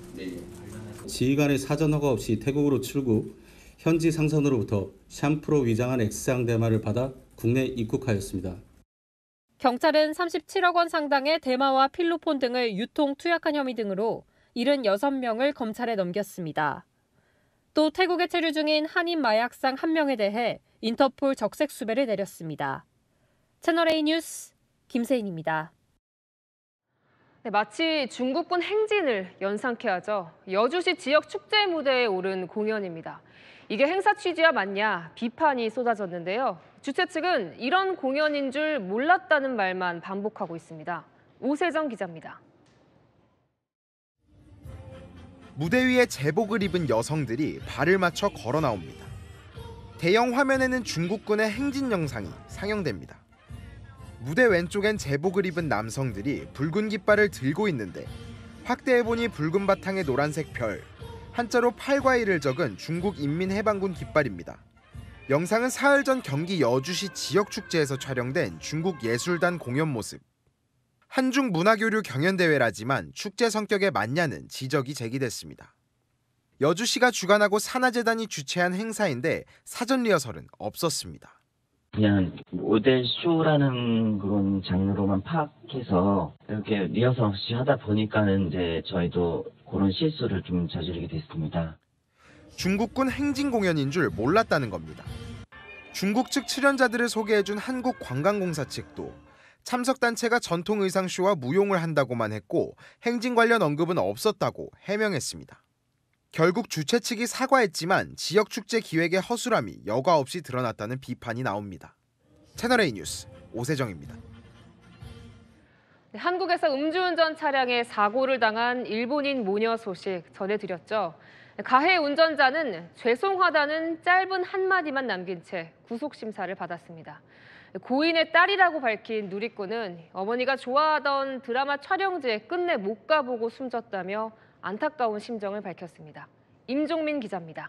지휘관의 사전 허가 없이 태국으로 출국, 현지 상선으로부터 샴푸로 위장한 X상 대마를 받아 국내 입국하였습니다. 경찰은 37억 원 상당의 대마와 필로폰 등을 유통 투약한 혐의 등으로 76명을 검찰에 넘겼습니다. 또 태국에 체류 중인 한인 마약상 1명에 대해 인터폴 적색 수배를 내렸습니다. 채널A 뉴스 김세인입니다. 네, 마치 중국군 행진을 연상케 하죠. 여주시 지역 축제 무대에 오른 공연입니다. 이게 행사 취지와 맞냐 비판이 쏟아졌는데요. 주최 측은 이런 공연인 줄 몰랐다는 말만 반복하고 있습니다. 오세정 기자입니다. 무대 위에 제복을 입은 여성들이 발을 맞춰 걸어 나옵니다. 대형 화면에는 중국군의 행진 영상이 상영됩니다. 무대 왼쪽엔 제복을 입은 남성들이 붉은 깃발을 들고 있는데 확대해보니 붉은 바탕에 노란색 별, 한자로 8과 1을 적은 중국 인민해방군 깃발입니다. 영상은 사흘 전 경기 여주시 지역축제에서 촬영된 중국 예술단 공연 모습. 한중 문화교류 경연대회라지만 축제 성격에 맞냐는 지적이 제기됐습니다. 여주시가 주관하고 산하재단이 주최한 행사인데 사전 리허설은 없었습니다. 그냥 모델 쇼라는 그런 장르로만 파악해서 이렇게 리허설 없이 하다 보니까는 이제 저희도 그런 실수를 좀 저지르게 됐습니다. 중국군 행진 공연인 줄 몰랐다는 겁니다. 중국 측 출연자들을 소개해준 한국관광공사 측도 참석 단체가 전통 의상 쇼와 무용을 한다고만 했고 행진 관련 언급은 없었다고 해명했습니다. 결국 주최 측이 사과했지만 지역 축제 기획의 허술함이 여과 없이 드러났다는 비판이 나옵니다. 채널A 뉴스 오세정입니다. 네, 한국에서 음주운전 차량에 사고를 당한 일본인 모녀 소식 전해드렸죠. 가해 운전자는 죄송하다는 짧은 한마디만 남긴 채 구속심사를 받았습니다. 고인의 딸이라고 밝힌 누리꾼은 어머니가 좋아하던 드라마 촬영지에 끝내 못 가보고 숨졌다며 안타까운 심정을 밝혔습니다. 임종민 기자입니다.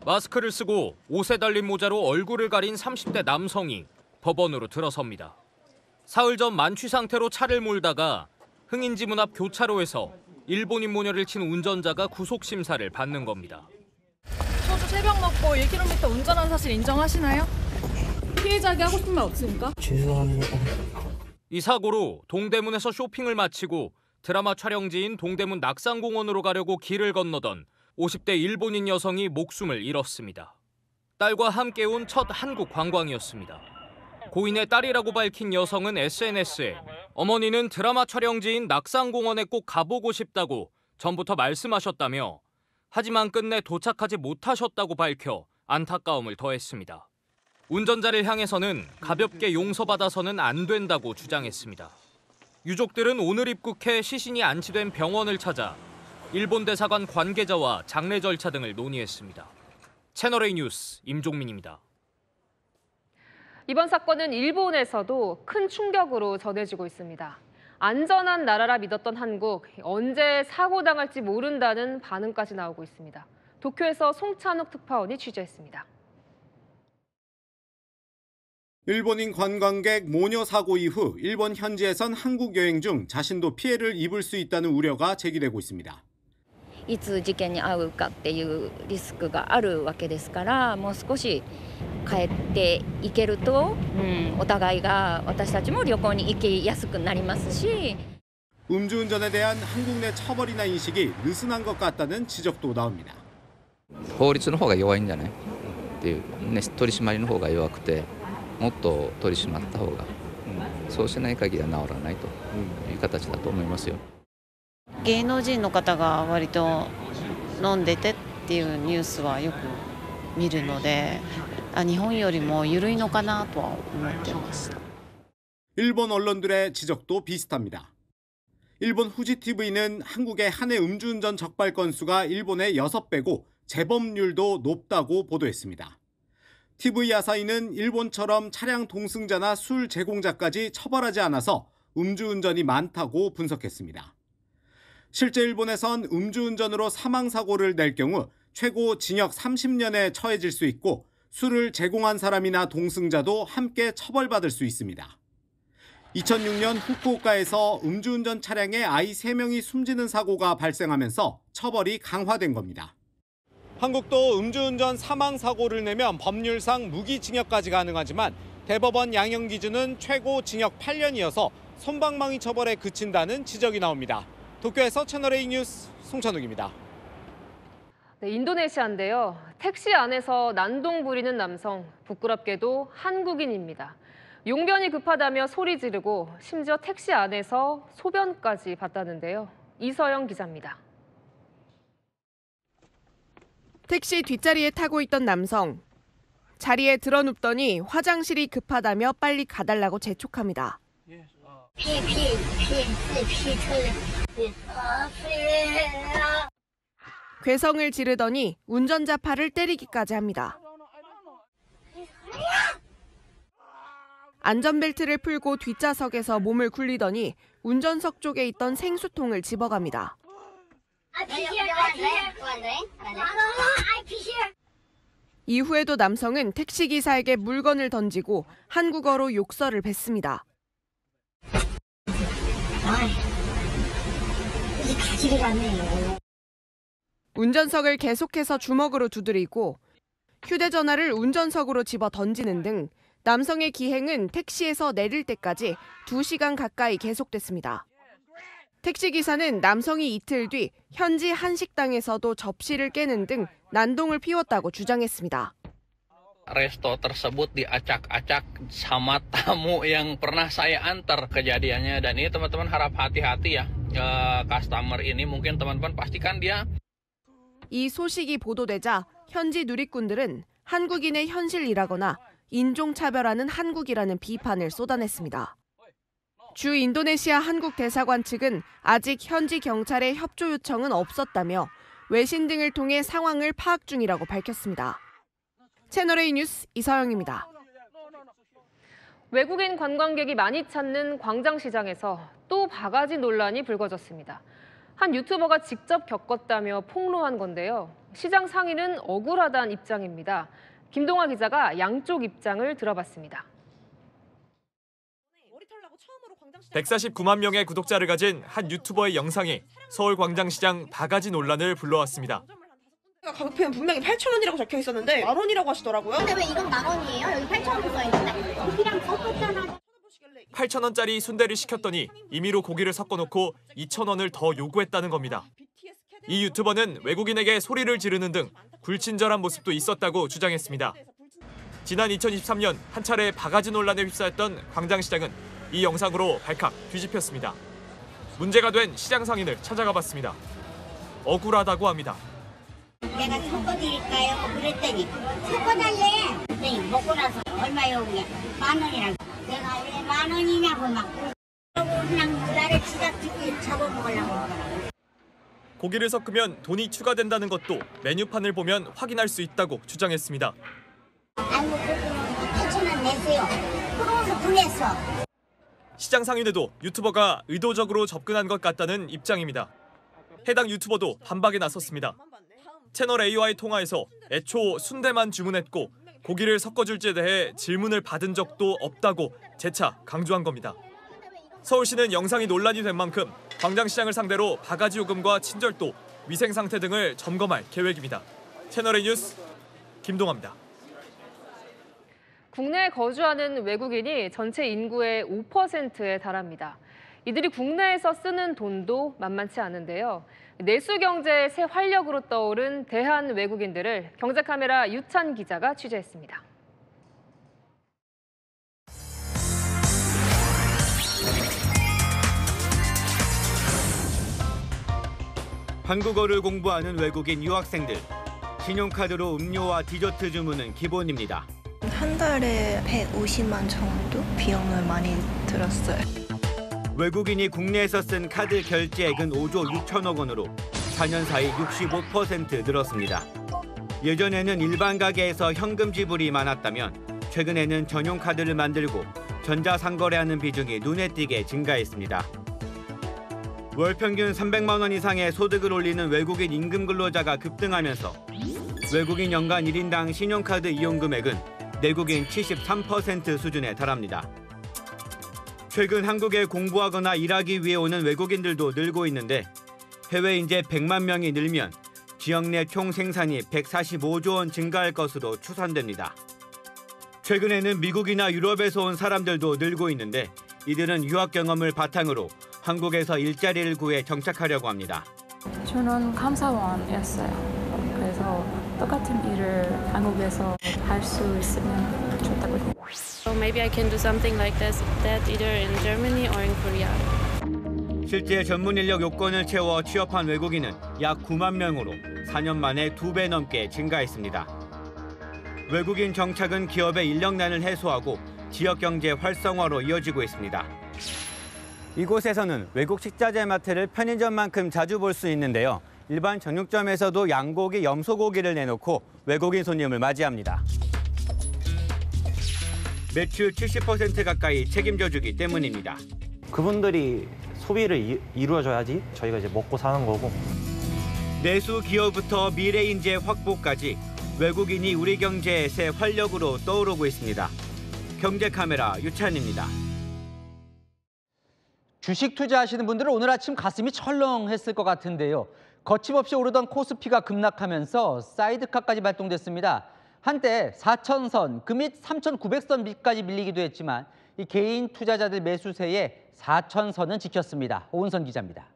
마스크를 쓰고 옷에 달린 모자로 얼굴을 가린 30대 남성이 법원으로 들어섭니다. 사흘 전 만취 상태로 차를 몰다가 흥인지문 앞 교차로에서 일본인 모녀를 친 운전자가 구속심사를 받는 겁니다. 소주 3병 먹고 1km 운전한 사실 인정하시나요? 피해자에게 하고 싶은 말 없습니까? 죄송합니다. 이 사고로 동대문에서 쇼핑을 마치고 드라마 촬영지인 동대문 낙산공원으로 가려고 길을 건너던 50대 일본인 여성이 목숨을 잃었습니다. 딸과 함께 온 첫 한국 관광이었습니다. 고인의 딸이라고 밝힌 여성은 SNS에 어머니는 드라마 촬영지인 낙산공원에 꼭 가보고 싶다고 전부터 말씀하셨다며 하지만 끝내 도착하지 못하셨다고 밝혀 안타까움을 더했습니다. 운전자를 향해서는 가볍게 용서받아서는 안 된다고 주장했습니다. 유족들은 오늘 입국해 시신이 안치된 병원을 찾아 일본 대사관 관계자와 장례 절차 등을 논의했습니다. 채널A 뉴스 임종민입니다. 이번 사건은 일본에서도 큰 충격으로 전해지고 있습니다. 안전한 나라라 믿었던 한국, 언제 사고당할지 모른다는 반응까지 나오고 있습니다. 도쿄에서 송찬욱 특파원이 취재했습니다. 일본인 관광객 모녀 사고 이후 일본 현지에선 한국 여행 중 자신도 피해를 입을 수 있다는 우려가 제기되고 있습니다. いつ事件に遭うかっていうリスクがあるわけですから、もう少し帰っていけると、お互いが私たちも旅行に行きやすくなりますし。 음주운전에 대한 한국 내 처벌이나 인식이 느슨한 것 같다는 지적도 나옵니다. 法律の方が弱いんじゃないっていうね、取り締まりの方が弱くて、もっと取り締まった方が、そうしない限りは治らないという形だと思いますよ。芸能人の方が割と飲んでてっていうニュースはよく見るので、日本よりも緩いのかなとは思ってました。 일본 언론들의 지적도 비슷합니다. 일본 후지TV는 한국의 한 해 음주운전 적발 건수가 일본의 6배고 재범률도 높다고 보도했습니다. TV 아사히는 일본처럼 차량 동승자나 술 제공자까지 처벌하지 않아서 음주운전이 많다고 분석했습니다. 실제 일본에선 음주운전으로 사망사고를 낼 경우 최고 징역 30년에 처해질 수 있고 술을 제공한 사람이나 동승자도 함께 처벌받을 수 있습니다. 2006년 후쿠오카에서 음주운전 차량에 아이 3명이 숨지는 사고가 발생하면서 처벌이 강화된 겁니다. 한국도 음주운전 사망사고를 내면 법률상 무기징역까지 가능하지만 대법원 양형 기준은 최고 징역 8년이어서 솜방망이 처벌에 그친다는 지적이 나옵니다. 도쿄에서 채널A 뉴스 송찬욱입니다. 네, 인도네시아인데요. 택시 안에서 난동 부리는 남성, 부끄럽게도 한국인입니다. 용변이 급하다며 소리 지르고 심지어 택시 안에서 소변까지 봤다는데요. 이서영 기자입니다. 택시 뒷자리에 타고 있던 남성. 자리에 드러눕더니 화장실이 급하다며 빨리 가달라고 재촉합니다. 괴성을 지르더니 운전자 팔을 때리기까지 합니다. 안전벨트를 풀고 뒷좌석에서 몸을 굴리더니 운전석 쪽에 있던 생수통을 집어갑니다. 이후에도 남성은 택시기사에게 물건을 던지고 한국어로 욕설을 뱉습니다. 운전석을 계속해서 주먹으로 두드리고 휴대전화를 운전석으로 집어 던지는 등 남성의 기행은 택시에서 내릴 때까지 2시간 가까이 계속됐습니다. 택시기사는 남성이 이틀 뒤 현지 한식당에서도 접시를 깨는 등 난동을 피웠다고 주장했습니다. Resto tersebut diacak-acak sama tamu yang pernah saya antar kejadiannya dan ini teman-teman harap hati-hati ya. Customer ini mungkin teman-teman pastikan dia. 이 소식이 보도되자 현지 누리꾼들은 한국인의 현실이라거나 인종차별하는 한국이라는 비판을 쏟아냈습니다. 주 인도네시아 한국 대사관 측은 아직 현지 경찰의 협조 요청은 없었다며 외신 등을 통해 상황을 파악 중이라고 밝혔습니다. 채널A 뉴스 이서영입니다. 외국인 관광객이 많이 찾는 광장시장에서 또 바가지 논란이 불거졌습니다. 한 유튜버가 직접 겪었다며 폭로한 건데요. 시장 상인은 억울하다는 입장입니다. 김동아 기자가 양쪽 입장을 들어봤습니다. 149만 명의 구독자를 가진 한 유튜버의 영상이 서울 광장시장 바가지 논란을 불러왔습니다. 가격표는 분명히 8,000원이라고 적혀 있었는데 10,000원이라고 하시더라고요. 근데 왜 이건 10,000원이에요? 여기 8,000원 써 있는데. 고기랑 섞었잖아. 8,000원짜리 순대를 시켰더니 임의로 고기를 섞어놓고 2,000원을 더 요구했다는 겁니다. 이 유튜버는 외국인에게 소리를 지르는 등 불친절한 모습도 있었다고 주장했습니다. 지난 2023년 한 차례 바가지 논란에 휩싸였던 광장시장은 이 영상으로 발칵 뒤집혔습니다. 문제가 된 시장 상인을 찾아가 봤습니다. 억울하다고 합니다. 내가 섞어드릴까요? 그랬더니 섞어달래. 그랬더니 먹고 나서 얼마요? 그냥 10,000원이라고. 내가 왜 10,000원이냐고 막 그냥 그날에 지가 잡아먹으려고. 고기를 섞으면 돈이 추가된다는 것도 메뉴판을 보면 확인할 수 있다고 주장했습니다. 아이고 그거는 8,000원 냈어요. 그러면서 보냈어. 시장 상인에도 유튜버가 의도적으로 접근한 것 같다는 입장입니다. 해당 유튜버도 반박에 나섰습니다. 채널 A와의 통화에서 애초 순대만 주문했고 고기를 섞어줄지에 대해 질문을 받은 적도 없다고 재차 강조한 겁니다. 서울시는 영상이 논란이 된 만큼 광장시장을 상대로 바가지 요금과 친절도, 위생 상태 등을 점검할 계획입니다. 채널A 뉴스 김동아입니다. 국내에 거주하는 외국인이 전체 인구의 5%에 달합니다. 이들이 국내에서 쓰는 돈도 만만치 않은데요. 내수 경제의 새 활력으로 떠오른 대한 외국인들을 경제카메라 유찬 기자가 취재했습니다. 한국어를 공부하는 외국인 유학생들. 신용카드로 음료와 디저트 주문은 기본입니다. 한 달에 150만 정도 비용을 많이 들었어요. 외국인이 국내에서 쓴 카드 결제액은 5조 6천억 원으로 4년 사이 65% 늘었습니다. 예전에는 일반 가게에서 현금 지불이 많았다면 최근에는 전용 카드를 만들고 전자상거래하는 비중이 눈에 띄게 증가했습니다. 월 평균 300만 원 이상의 소득을 올리는 외국인 임금 근로자가 급등하면서 외국인 연간 1인당 신용카드 이용 금액은 내국인 73% 수준에 달합니다. 최근 한국에 공부하거나 일하기 위해 오는 외국인들도 늘고 있는데 해외 인재 100만 명이 늘면 지역 내 총 생산이 145조 원 증가할 것으로 추산됩니다. 최근에는 미국이나 유럽에서 온 사람들도 늘고 있는데 이들은 유학 경험을 바탕으로 한국에서 일자리를 구해 정착하려고 합니다. 저는 감사원이었어요. 그래서 똑같은 일을 한국에서 할 수 있으면 좋다고 생각해요. So maybe I can do something like that either in Germany or in Korea. 실제 전문 인력 요건을 채워 취업한 외국인은 약 9만 명으로 4년 만에 2배 넘게 증가했습니다. 외국인 정착은 기업의 인력난을 해소하고 지역 경제 활성화로 이어지고 있습니다. 이곳에서는 외국 식자재 마트를 편의점만큼 자주 볼 수 있는데요. 일반 정육점에서도 양고기, 염소고기를 내놓고 외국인 손님을 맞이합니다. 매출 70% 가까이 책임져주기 때문입니다. 그분들이 소비를 이루어줘야지 저희가 이제 먹고 사는 거고. 내수 기업부터 미래 인재 확보까지 외국인이 우리 경제의 새 활력으로 떠오르고 있습니다. 경제카메라 유찬입니다. 주식 투자하시는 분들은 오늘 아침 가슴이 철렁했을 것 같은데요. 거침없이 오르던 코스피가 급락하면서 사이드카까지 발동됐습니다. 한때 4,000선, 금잇 3,900선 밑까지 밀리기도 했지만 이 개인 투자자들 매수세에 4,000선은 지켰습니다. 오은선 기자입니다.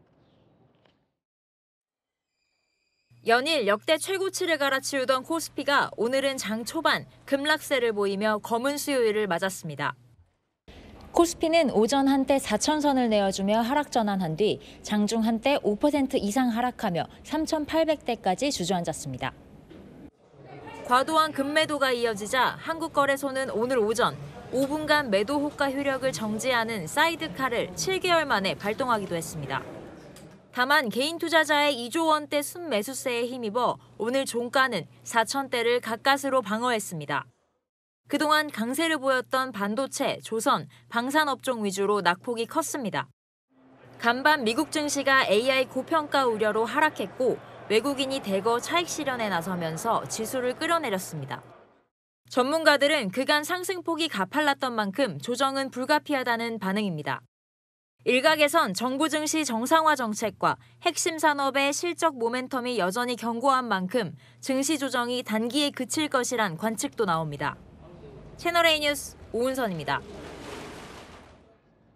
연일 역대 최고치를 갈아치우던 코스피가 오늘은 장 초반 급락세를 보이며 검은 수요일을 맞았습니다. 코스피는 오전 한때 4,000선을 내어주며 하락 전환한 뒤 장중 한때 5% 이상 하락하며 3,800대까지 주저앉았습니다. 과도한 급매도가 이어지자 한국거래소는 오늘 오전 5분간 매도 호가 효력을 정지하는 사이드카를 7개월 만에 발동하기도 했습니다. 다만 개인 투자자의 2조 원대 순매수세에 힘입어 오늘 종가는 4,000대를 가까스로 방어했습니다. 그동안 강세를 보였던 반도체, 조선, 방산업종 위주로 낙폭이 컸습니다. 간밤 미국 증시가 AI 고평가 우려로 하락했고 외국인이 대거 차익 실현에 나서면서 지수를 끌어내렸습니다. 전문가들은 그간 상승폭이 가팔랐던 만큼 조정은 불가피하다는 반응입니다. 일각에선 정부 증시 정상화 정책과 핵심 산업의 실적 모멘텀이 여전히 견고한 만큼 증시 조정이 단기에 그칠 것이란 관측도 나옵니다. 채널A 뉴스 오은선입니다.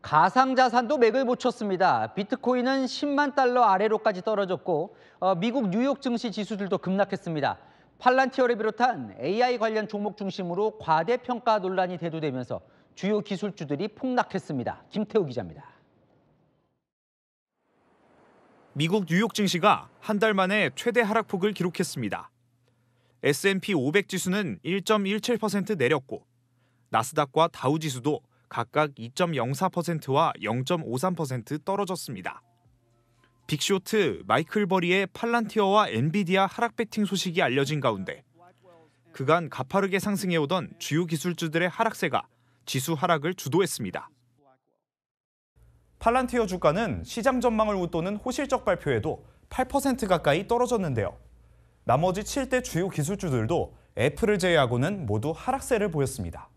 가상자산도 맥을 못 쳤습니다. 비트코인은 10만 달러 아래로까지 떨어졌고 미국 뉴욕 증시 지수들도 급락했습니다. 팔란티어를 비롯한 AI 관련 종목 중심으로 과대평가 논란이 대두되면서 주요 기술주들이 폭락했습니다. 김태우 기자입니다. 미국 뉴욕 증시가 한 달 만에 최대 하락폭을 기록했습니다. S&P 500 지수는 1.17% 내렸고 나스닥과 다우 지수도 각각 2.04%와 0.53% 떨어졌습니다. 빅쇼트 마이클 버리의 팔란티어와 엔비디아 하락 베팅 소식이 알려진 가운데 그간 가파르게 상승해오던 주요 기술주들의 하락세가 지수 하락을 주도했습니다. 팔란티어 주가는 시장 전망을 웃도는 호실적 발표에도 8% 가까이 떨어졌는데요. 나머지 7대 주요 기술주들도 애플을 제외하고는 모두 하락세를 보였습니다.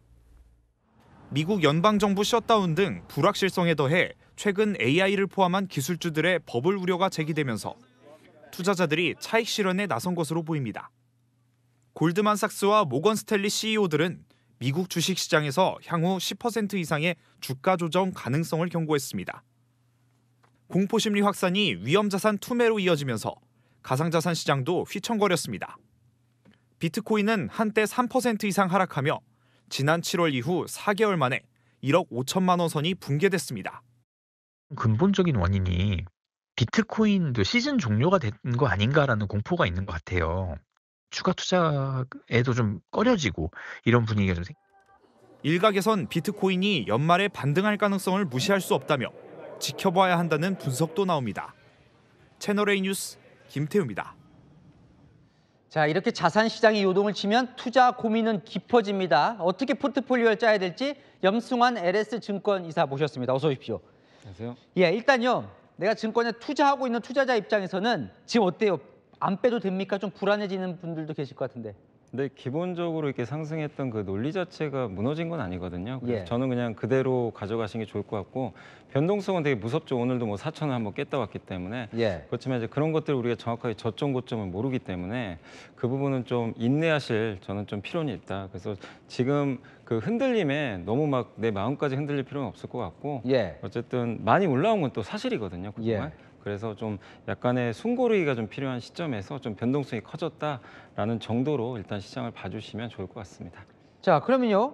미국 연방정부 셧다운 등 불확실성에 더해 최근 AI를 포함한 기술주들의 버블 우려가 제기되면서 투자자들이 차익 실현에 나선 것으로 보입니다. 골드만삭스와 모건 스탠리 CEO들은 미국 주식시장에서 향후 10% 이상의 주가 조정 가능성을 경고했습니다. 공포심리 확산이 위험자산 투매로 이어지면서 가상자산 시장도 휘청거렸습니다. 비트코인은 한때 3% 이상 하락하며 지난 7월 이후 4개월 만에 1억 5천만 원 선이 붕괴됐습니다. 근본적인 원인이 비트코인도 시즌 종료가 된 거 아닌가라는 공포가 있는 것 같아요. 추가 투자에도 좀 꺼려지고 이런 분위기가 좀 일각에선 비트코인이 연말에 반등할 가능성을 무시할 수 없다며 지켜봐야 한다는 분석도 나옵니다. 채널A 뉴스 김태우입니다. 자, 이렇게 자산 시장이 요동을 치면 투자 고민은 깊어집니다. 어떻게 포트폴리오를 짜야 될지 염승환 LS증권 이사 모셨습니다. 어서 오십시오. 안녕하세요. 예, 일단요. 내가 증권에 투자하고 있는 투자자 입장에서는 지금 어때요? 안 빼도 됩니까? 좀 불안해지는 분들도 계실 것 같은데. 네, 기본적으로 이렇게 상승했던 그 논리 자체가 무너진 건 아니거든요. 그래서 예. 저는 그냥 그대로 가져가시는 게 좋을 것 같고 변동성은 되게 무섭죠. 오늘도 뭐 4,000원 한번 깼다 왔기 때문에. 예. 그렇지만 이제 그런 것들 우리가 정확하게 저점 고점을 모르기 때문에 그 부분은 좀 인내하실 저는 좀 필요는 있다. 그래서 지금 그 흔들림에 너무 막 내 마음까지 흔들릴 필요는 없을 것 같고 예. 어쨌든 많이 올라온 건 또 사실이거든요. 그동안. 예. 그래서 좀 약간의 숨고르기가 좀 필요한 시점에서 좀 변동성이 커졌다라는 정도로 일단 시장을 봐주시면 좋을 것 같습니다. 자, 그러면요.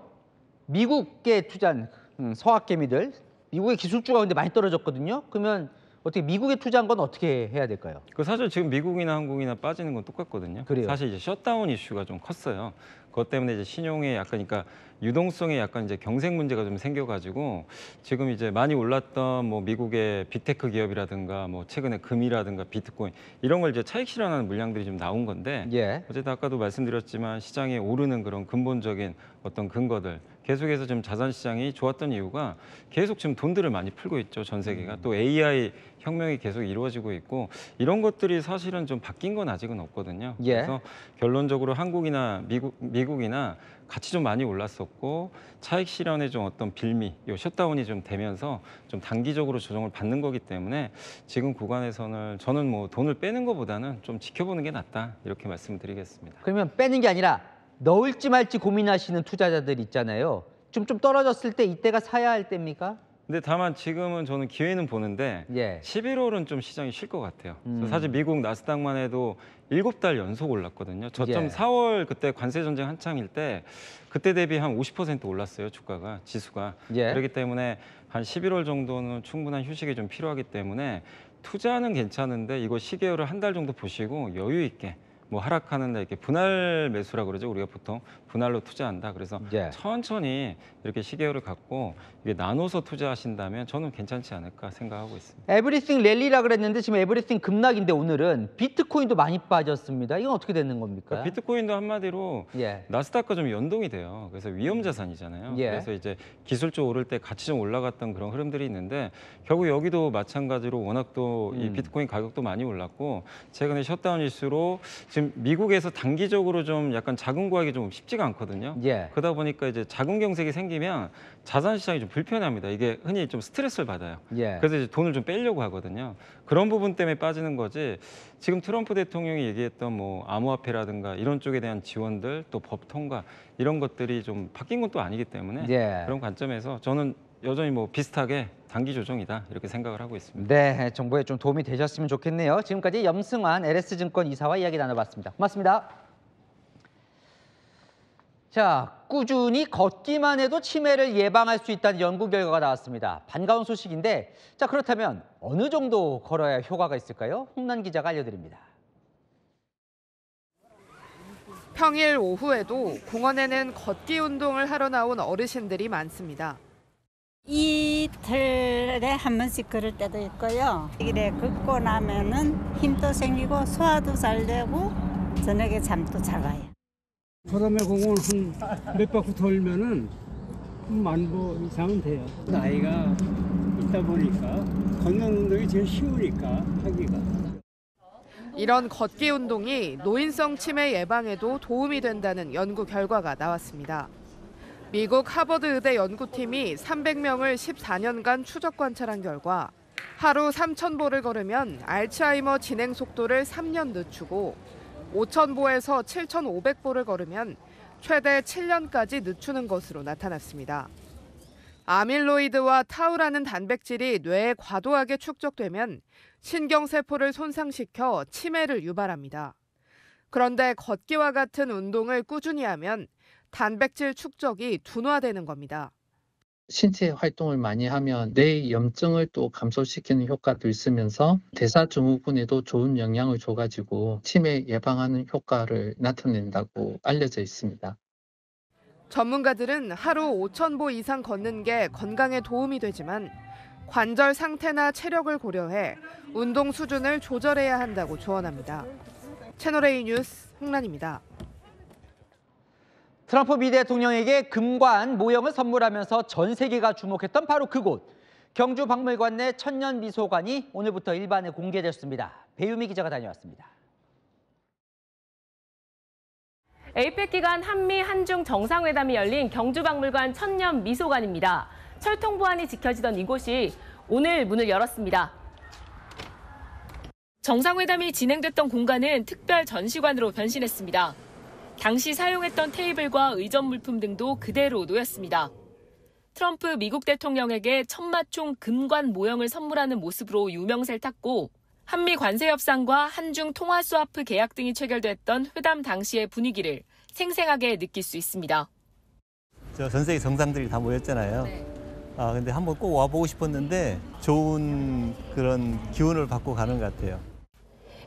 미국에 투자한 서학개미들, 미국의 기술주가 근데 많이 떨어졌거든요. 그러면 어떻게 미국에 투자한 건 어떻게 해야 될까요? 그 사실 지금 미국이나 한국이나 빠지는 건 똑같거든요. 그래요? 사실 이제 셧다운 이슈가 좀 컸어요. 그것 때문에 이제 신용에 약간 그러니까 유동성에 약간 이제 경색 문제가 좀 생겨가지고 지금 이제 많이 올랐던 뭐 미국의 빅테크 기업이라든가 뭐 최근에 금이라든가 비트코인 이런 걸 이제 차익 실현하는 물량들이 좀 나온 건데 예. 어쨌든 아까도 말씀드렸지만 시장에 오르는 그런 근본적인 어떤 근거들 계속해서 지금 자산 시장이 좋았던 이유가 계속 지금 돈들을 많이 풀고 있죠. 전 세계가 또 AI 혁명이 계속 이루어지고 있고 이런 것들이 사실은 좀 바뀐 건 아직은 없거든요. 예. 그래서 결론적으로 한국이나 미국이나 같이 좀 많이 올랐었고 차익 실현의 좀 어떤 빌미, 요 셧다운이 좀 되면서 좀 단기적으로 조정을 받는 거기 때문에 지금 구간에서는 저는 뭐 돈을 빼는 것보다는 좀 지켜보는 게 낫다 이렇게 말씀드리겠습니다. 그러면 빼는 게 아니라 넣을지 말지 고민하시는 투자자들 있잖아요. 좀 떨어졌을 때 이때가 사야 할 때입니까? 근데 다만 지금은 저는 기회는 보는데 예. 11월은 좀 시장이 쉴 것 같아요. 그래서 사실 미국 나스닥만 해도 7달 연속 올랐거든요. 저점 예. 4월 그때 관세 전쟁 한창일 때 그때 대비 한 50% 올랐어요. 주가가 지수가. 예. 그렇기 때문에 한 11월 정도는 충분한 휴식이 좀 필요하기 때문에 투자는 괜찮은데 이거 시계열을 한 달 정도 보시고 여유 있게 뭐 하락하는 데 이렇게 분할 매수라 그러죠. 우리가 보통 분할로 투자한다. 그래서 예. 천천히 이렇게 시계열을 갖고 이게 나눠서 투자하신다면 저는 괜찮지 않을까 생각하고 있습니다. 에브리띵 랠리라 그랬는데 지금 에브리띵 급락인데 오늘은 비트코인도 많이 빠졌습니다. 이건 어떻게 되는 겁니까? 그러니까 비트코인도 한마디로 예. 나스닥과 좀 연동이 돼요. 그래서 위험 자산이잖아요. 예. 그래서 이제 기술적으로 오를 때 같이 좀 올라갔던 그런 흐름들이 있는데 결국 여기도 마찬가지로 워낙 또 이 비트코인 가격도 많이 올랐고 최근에 셧다운 이슈로 지금 미국에서 단기적으로 좀 약간 자금 구하기 좀 쉽지가 않거든요. 예. 그러다 보니까 이제 자금 경색이 생기면 자산 시장이 좀 불편합니다. 이게 흔히 좀 스트레스를 받아요. 예. 그래서 이제 돈을 좀 빼려고 하거든요. 그런 부분 때문에 빠지는 거지. 지금 트럼프 대통령이 얘기했던 뭐 암호화폐라든가 이런 쪽에 대한 지원들 또 법 통과 이런 것들이 좀 바뀐 건 또 아니기 때문에 예. 그런 관점에서 저는 여전히 뭐 비슷하게 단기 조정이다 이렇게 생각을 하고 있습니다. 네, 정보에 좀 도움이 되셨으면 좋겠네요. 지금까지 염승환 LS증권 이사와 이야기 나눠봤습니다. 고맙습니다. 자, 꾸준히 걷기만 해도 치매를 예방할 수 있다는 연구 결과가 나왔습니다. 반가운 소식인데, 자, 그렇다면 어느 정도 걸어야 효과가 있을까요? 홍란 기자가 알려드립니다. 평일 오후에도 공원에는 걷기 운동을 하러 나온 어르신들이 많습니다. 이틀에 한 번씩 걸을 때도 있고요. 이래 걷고 나면은 힘도 생기고 소화도 잘 되고 저녁에 잠도 잘 와요. 서담의 공원 한 몇 바퀴 돌면은 한 10,000보 이상은 돼요. 나이가 있다 보니까 걷는 운동이 제일 쉬우니까 하기가. 이런 걷기 운동이 노인성 치매 예방에도 도움이 된다는 연구 결과가 나왔습니다. 미국 하버드 의대 연구팀이 300명을 14년간 추적 관찰한 결과 하루 3,000보를 걸으면 알츠하이머 진행 속도를 3년 늦추고 5,000보에서 7,500보를 걸으면 최대 7년까지 늦추는 것으로 나타났습니다. 아밀로이드와 타우라는 단백질이 뇌에 과도하게 축적되면 신경세포를 손상시켜 치매를 유발합니다. 그런데 걷기와 같은 운동을 꾸준히 하면 단백질 축적이 둔화되는 겁니다. 신체 활동을 많이 하면 뇌의 염증을 또 감소시키는 효과도 있으면서 대사증후군에도 좋은 영향을 줘가지고 치매 예방하는 효과를 나타낸다고 알려져 있습니다. 전문가들은 하루 5,000보 이상 걷는 게 건강에 도움이 되지만 관절 상태나 체력을 고려해 운동 수준을 조절해야 한다고 조언합니다. 채널A 뉴스 홍란입니다. 트럼프 미 대통령에게 금관 모형을 선물하면서 전 세계가 주목했던 바로 그곳. 경주박물관 내 천년미소관이 오늘부터 일반에 공개됐습니다. 배유미 기자가 다녀왔습니다. 에이펙 기간 한미 한중 정상회담이 열린 경주박물관 천년미소관입니다. 철통 보안이 지켜지던 이곳이 오늘 문을 열었습니다. 정상회담이 진행됐던 공간은 특별 전시관으로 변신했습니다. 당시 사용했던 테이블과 의전 물품 등도 그대로 놓였습니다. 트럼프 미국 대통령에게 천마총 금관 모형을 선물하는 모습으로 유명세를 탔고 한미 관세 협상과 한중 통화 스와프 계약 등이 체결됐던 회담 당시의 분위기를 생생하게 느낄 수 있습니다. 전 세계 정상들이 다 모였잖아요. 근데 한번 꼭 와보고 싶었는데 좋은 그런 기운을 받고 가는 것 같아요.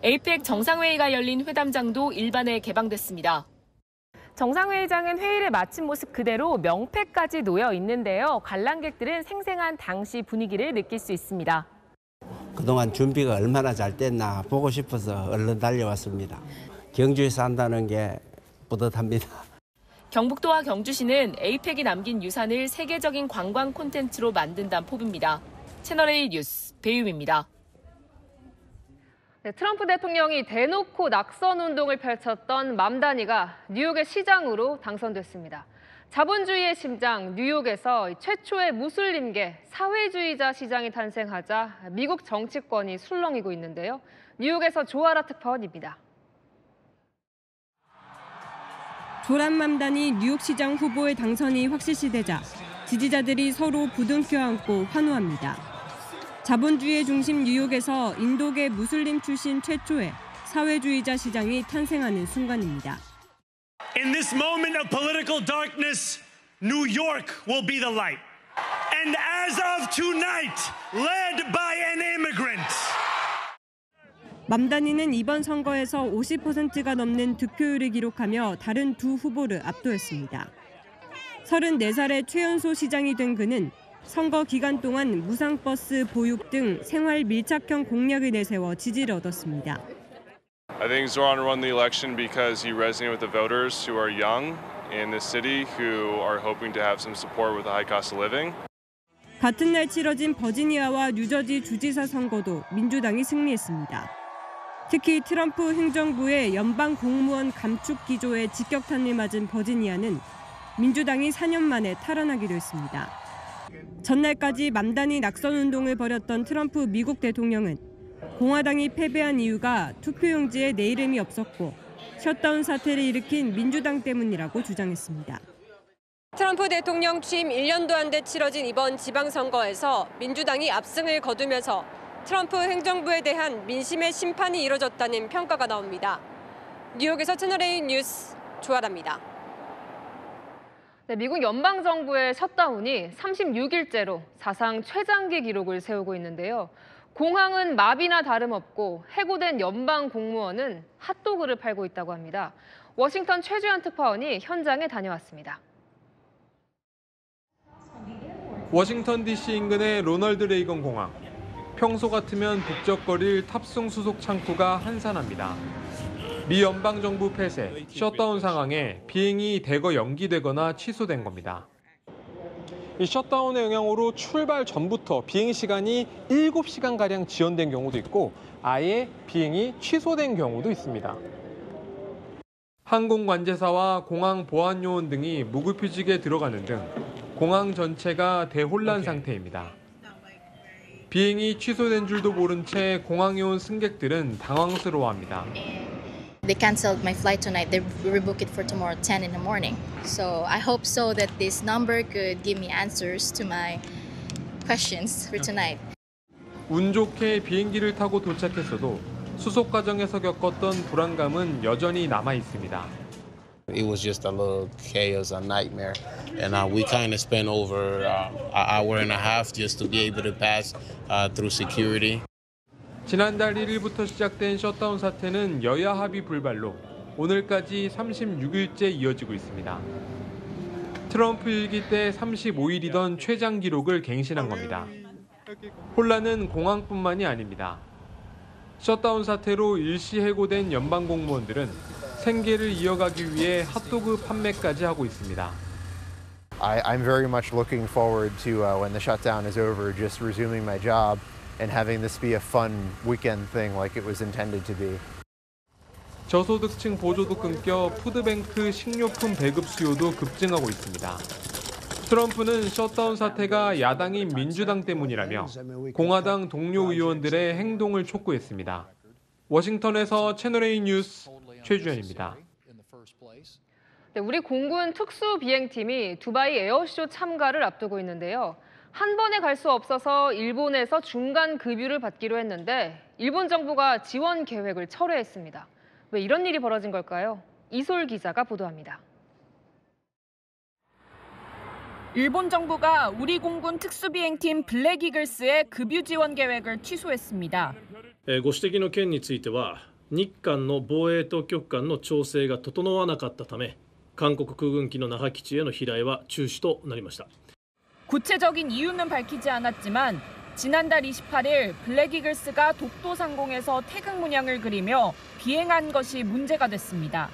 에이펙 정상회의가 열린 회담장도 일반에 개방됐습니다. 정상회의장은 회의를 마친 모습 그대로 명패까지 놓여 있는데요. 관람객들은 생생한 당시 분위기를 느낄 수 있습니다. 그동안 준비가 얼마나 잘 됐나 보고 싶어서 얼른 달려왔습니다. 경주에서 한다는 게 뿌듯합니다. 경북도와 경주시는 에이펙이 남긴 유산을 세계적인 관광 콘텐츠로 만든다는 포부입니다. 채널A 뉴스 배유미입니다. 네, 트럼프 대통령이 대놓고 낙선 운동을 펼쳤던 맘다니가 뉴욕의 시장으로 당선됐습니다. 자본주의의 심장 뉴욕에서 최초의 무슬림계 사회주의자 시장이 탄생하자 미국 정치권이 술렁이고 있는데요. 뉴욕에서 조아라 특파원입니다. 조란 맘다니 뉴욕시장 후보의 당선이 확실시되자 지지자들이 서로 부둥켜 안고 환호합니다. 자본주의의 중심 뉴욕에서 인도계 무슬림 출신 최초의 사회주의자 시장이 탄생하는 순간입니다. In this moment of political darkness, New York will be the light. And as of tonight, led by an immigrant. 맘다니는 이번 선거에서 50%가 넘는 득표율을 기록하며 다른 두 후보를 압도했습니다. 34살의 최연소 시장이 된 그는 선거 기간 동안 무상버스 보육 등 생활 밀착형 공약을 내세워 지지를 얻었습니다. I think Zoran won the election because he resonated with the voters who are young in the city who are hoping to have some support with the high cost of living. 같은 날 치러진 버지니아와 뉴저지 주지사 선거도 민주당이 승리했습니다. 특히 트럼프 행정부의 연방 공무원 감축 기조에 직격탄을 맞은 버지니아는 민주당이 4년 만에 탈환하기로 했습니다. 전날까지 맘다니 낙선 운동을 벌였던 트럼프 미국 대통령은 공화당이 패배한 이유가 투표용지에 내 이름이 없었고 셧다운 사태를 일으킨 민주당 때문이라고 주장했습니다. 트럼프 대통령 취임 1년도 안 돼 치러진 이번 지방선거에서 민주당이 압승을 거두면서 트럼프 행정부에 대한 민심의 심판이 이뤄졌다는 평가가 나옵니다. 뉴욕에서 채널A 뉴스 조아라입니다. 네, 미국 연방정부의 셧다운이 36일째로 사상 최장기 기록을 세우고 있는데요. 공항은 마비나 다름없고 해고된 연방 공무원은 핫도그를 팔고 있다고 합니다. 워싱턴 최주현 특파원이 현장에 다녀왔습니다. 워싱턴 DC 인근의 로널드 레이건 공항. 평소 같으면 북적거릴 탑승 수속 창구가 한산합니다. 미 연방정부 폐쇄, 셧다운 상황에 비행이 대거 연기되거나 취소된 겁니다. 이 셧다운의 영향으로 출발 전부터 비행 시간이 7시간가량 지연된 경우도 있고 아예 비행이 취소된 경우도 있습니다. 항공관제사와 공항 보안요원 등이 무급휴직에 들어가는 등 공항 전체가 대혼란 상태입니다. 비행이 취소된 줄도 모른 채 공항에 온 승객들은 당황스러워합니다. They canceled my flight tonight. They rebooked it for tomorrow 10 in the morning. So I hope so that this number could give me answers to my questions for tonight. 운 좋게 비행기를 타고 도착했어도 수속 과정에서 겪었던 불안감은 여전히 남아 있습니다. It was just a little chaos, a nightmare, and we kind of spent over an hour and a half just to be able to pass through security. 지난달 1일부터 시작된 셧다운 사태는 여야 합의 불발로 오늘까지 36일째 이어지고 있습니다. 트럼프 일기 때 35일이던 최장 기록을 갱신한 겁니다. 혼란은 공항뿐만이 아닙니다. 셧다운 사태로 일시 해고된 연방 공무원들은 생계를 이어가기 위해 핫도그 판매까지 하고 있습니다. I'm very much looking forward to when the shutdown is over, just resuming my job and having this be a fun weekend thing like it was intended to be. 저소득층 보조도 끊겨 푸드뱅크 식료품 배급 수요도 급증하고 있습니다. 트럼프는 셧다운 사태가 야당인 민주당 때문이라며 공화당 동료 의원들의 행동을 촉구했습니다. 워싱턴에서 채널A 뉴스 최주현입니다. 네, 우리 공군 특수비행팀이 두바이 에어쇼 참가를 앞두고 있는데요. 한 번에 갈 수 없어서 일본에서 중간 급유를 받기로 했는데 일본 정부가 지원 계획을 철회했습니다. 왜 이런 일이 벌어진 걸까요? 이솔 기자가 보도합니다. 일본 정부가 우리 공군 특수비행팀 블랙 이글스의 급유 지원 계획을 취소했습니다. ご指摘の件については日韓の防衛当局間の調整が整わなかったため韓国空軍機の那覇基地への飛来は中止となりました。 구체적인 이유는 밝히지 않았지만 지난달 28일 블랙 이글스가 독도 상공에서 태극 문양을 그리며 비행한 것이 문제가 됐습니다.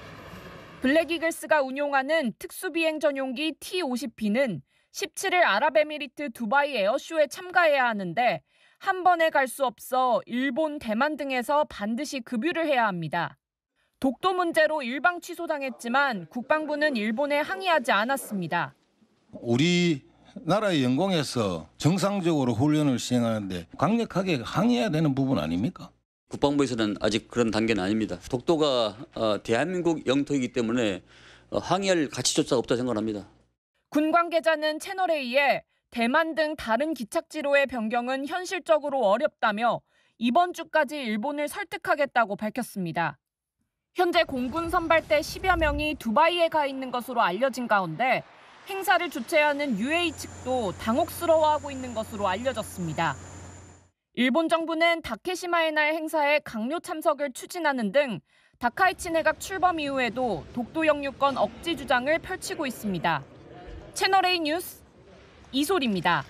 블랙 이글스가 운용하는 특수비행 전용기 T-50B는 17일 아랍에미리트 두바이 에어쇼에 참가해야 하는데 한 번에 갈 수 없어 일본, 대만 등에서 반드시 급유를 해야 합니다. 독도 문제로 일방 취소당했지만 국방부는 일본에 항의하지 않았습니다. 우리나라의 영공에서 정상적으로 훈련을 시행하는데 강력하게 항의해야 되는 부분 아닙니까? 국방부에서는 아직 그런 단계는 아닙니다. 독도가 대한민국 영토이기 때문에 항의할 가치조차 없다고 생각합니다. 군 관계자는 채널A에 대만 등 다른 기착지로의 변경은 현실적으로 어렵다며 이번 주까지 일본을 설득하겠다고 밝혔습니다. 현재 공군 선발대 10여 명이 두바이에 가 있는 것으로 알려진 가운데 행사를 주최하는 UAE 측도 당혹스러워하고 있는 것으로 알려졌습니다. 일본 정부는 다케시마의 날 행사에 강요 참석을 추진하는 등 다카이치 내각 출범 이후에도 독도 영유권 억지 주장을 펼치고 있습니다. 채널A 뉴스 이솔입니다.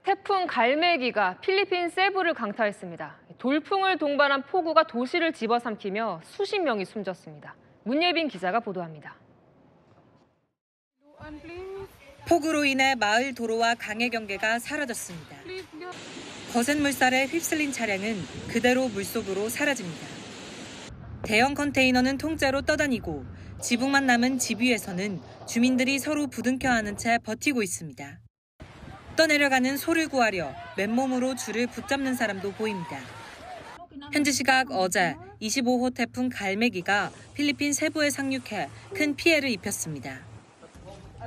태풍 갈매기가 필리핀 세부를 강타했습니다. 돌풍을 동반한 폭우가 도시를 집어삼키며 수십 명이 숨졌습니다. 문예빈 기자가 보도합니다. 폭우로 인해 마을 도로와 강의 경계가 사라졌습니다. 거센 물살에 휩쓸린 차량은 그대로 물속으로 사라집니다. 대형 컨테이너는 통째로 떠다니고 지붕만 남은 집 위에서는 주민들이 서로 부둥켜 안은 채 버티고 있습니다. 떠내려가는 소를 구하려 맨몸으로 줄을 붙잡는 사람도 보입니다. 현지 시각 어제 25호 태풍 갈매기가 필리핀 세부에 상륙해 큰 피해를 입혔습니다.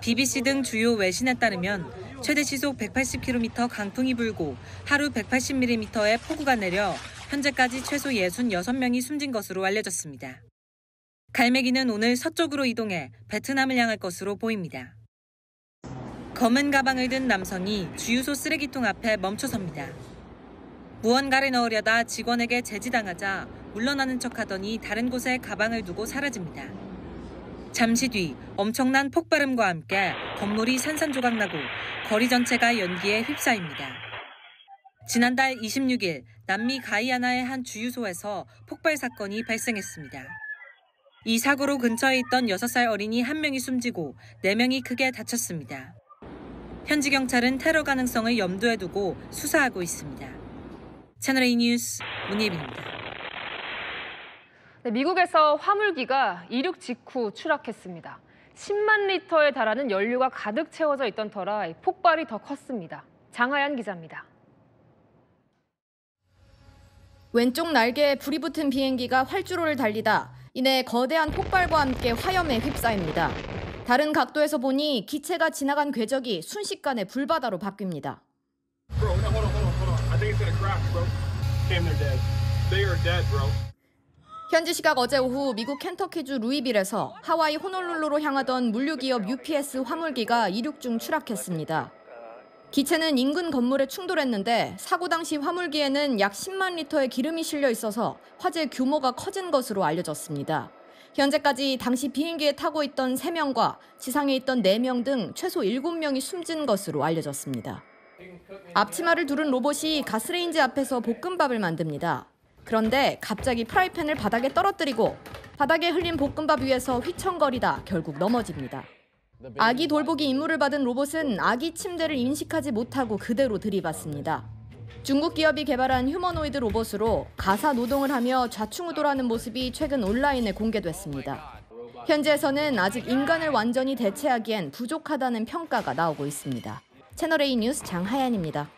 BBC 등 주요 외신에 따르면 최대 시속 180km 강풍이 불고 하루 180mm의 폭우가 내려 현재까지 최소 66명이 숨진 것으로 알려졌습니다. 갈매기는 오늘 서쪽으로 이동해 베트남을 향할 것으로 보입니다. 검은 가방을 든 남성이 주유소 쓰레기통 앞에 멈춰섭니다. 무언가를 넣으려다 직원에게 제지당하자 물러나는 척하더니 다른 곳에 가방을 두고 사라집니다. 잠시 뒤 엄청난 폭발음과 함께 건물이 산산조각나고 거리 전체가 연기에 휩싸입니다. 지난달 26일 남미 가이아나의 한 주유소에서 폭발 사건이 발생했습니다. 이 사고로 근처에 있던 6살 어린이 1명이 숨지고 4명이 크게 다쳤습니다. 현지 경찰은 테러 가능성을 염두에 두고 수사하고 있습니다. 채널A 뉴스 문예빈입니다. 네, 미국에서 화물기가 이륙 직후 추락했습니다. 10만 리터에 달하는 연료가 가득 채워져 있던 터라 폭발이 더 컸습니다. 장하연 기자입니다. 왼쪽 날개에 불이 붙은 비행기가 활주로를 달리다 이내 거대한 폭발과 함께 화염에 휩싸입니다. 다른 각도에서 보니 기체가 지나간 궤적이 순식간에 불바다로 바뀝니다. 현지 시각 어제 오후 미국 켄터키주 루이빌에서 하와이 호놀룰루로 향하던 물류기업 UPS 화물기가 이륙 중 추락했습니다. 기체는 인근 건물에 충돌했는데 사고 당시 화물기에는 약 10만 리터의 기름이 실려 있어서 화재 규모가 커진 것으로 알려졌습니다. 현재까지 당시 비행기에 타고 있던 3명과 지상에 있던 4명 등 최소 7명이 숨진 것으로 알려졌습니다. 앞치마를 두른 로봇이 가스레인지 앞에서 볶음밥을 만듭니다. 그런데 갑자기 프라이팬을 바닥에 떨어뜨리고 바닥에 흘린 볶음밥 위에서 휘청거리다 결국 넘어집니다. 아기 돌보기 임무를 받은 로봇은 아기 침대를 인식하지 못하고 그대로 들이받습니다. 중국 기업이 개발한 휴머노이드 로봇으로 가사 노동을 하며 좌충우돌하는 모습이 최근 온라인에 공개됐습니다. 현지에서는 아직 인간을 완전히 대체하기엔 부족하다는 평가가 나오고 있습니다. 채널A 뉴스 장하연입니다.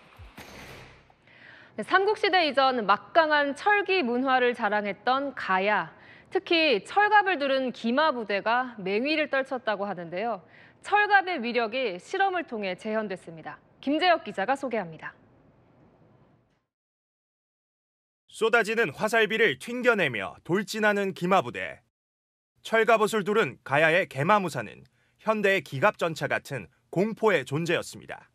네, 삼국시대 이전 막강한 철기 문화를 자랑했던 가야. 특히 철갑을 두른 기마부대가 맹위를 떨쳤다고 하는데요. 철갑의 위력이 실험을 통해 재현됐습니다. 김재혁 기자가 소개합니다. 쏟아지는 화살비를 튕겨내며 돌진하는 기마부대. 철갑옷을 두른 가야의 개마무사는 현대의 기갑전차 같은 공포의 존재였습니다.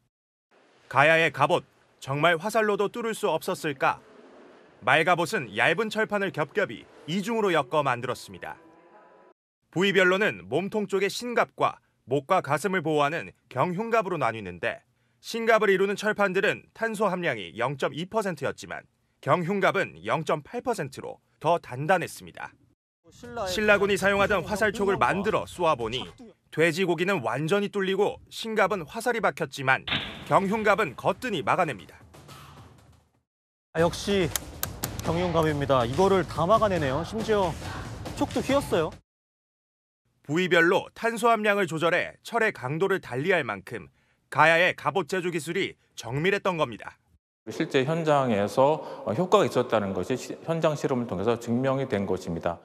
가야의 갑옷, 정말 화살로도 뚫을 수 없었을까? 말갑옷은 얇은 철판을 겹겹이 이중으로 엮어 만들었습니다. 부위별로는 몸통 쪽의 신갑과 목과 가슴을 보호하는 경흉갑으로 나뉘는데 신갑을 이루는 철판들은 탄소 함량이 0.2%였지만 경흉갑은 0.8%로 더 단단했습니다. 신라군이 사용하던 화살촉을 만들어 쏘아보니 돼지고기는 완전히 뚫리고 신갑은 화살이 박혔지만 경흉갑은 거뜬히 막아냅니다. 역시 경흉갑입니다. 이거를 다 막아내네요. 심지어 촉도 휘었어요. 부위별로 탄소 함량을 조절해 철의 강도를 달리할 만큼 가야의 갑옷 제조 기술이 정밀했던 겁니다. 실제 현장에서 효과가 있었다는 것이 현장 실험을 통해서 증명이 된 것입니다.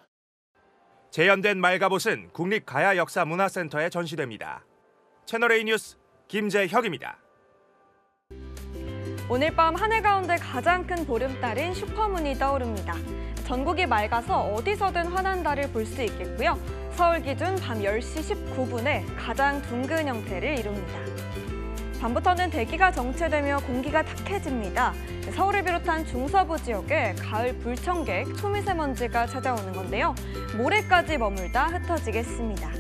재현된 말갑옷은 국립가야역사문화센터에 전시됩니다. 채널A 뉴스 김재혁입니다. 오늘 밤 하늘 가운데 가장 큰 보름달인 슈퍼문이 떠오릅니다. 전국이 맑아서 어디서든 환한 달을 볼 수 있겠고요. 서울 기준 밤 10시 19분에 가장 둥근 형태를 이룹니다. 밤부터는 대기가 정체되며 공기가 탁해집니다. 서울을 비롯한 중서부 지역에 가을 불청객, 초미세먼지가 찾아오는 건데요. 모레까지 머물다 흩어지겠습니다.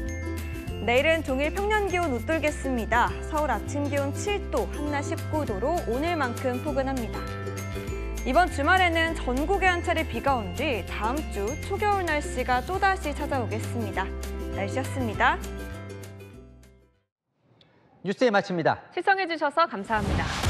내일은 동일 평년 기온 웃돌겠습니다. 서울 아침 기온 7도, 한낮 19도로 오늘만큼 포근합니다. 이번 주말에는 전국에 한 차례 비가 온 뒤 다음 주 초겨울 날씨가 또다시 찾아오겠습니다. 날씨였습니다. 뉴스에 마칩니다. 시청해주셔서 감사합니다.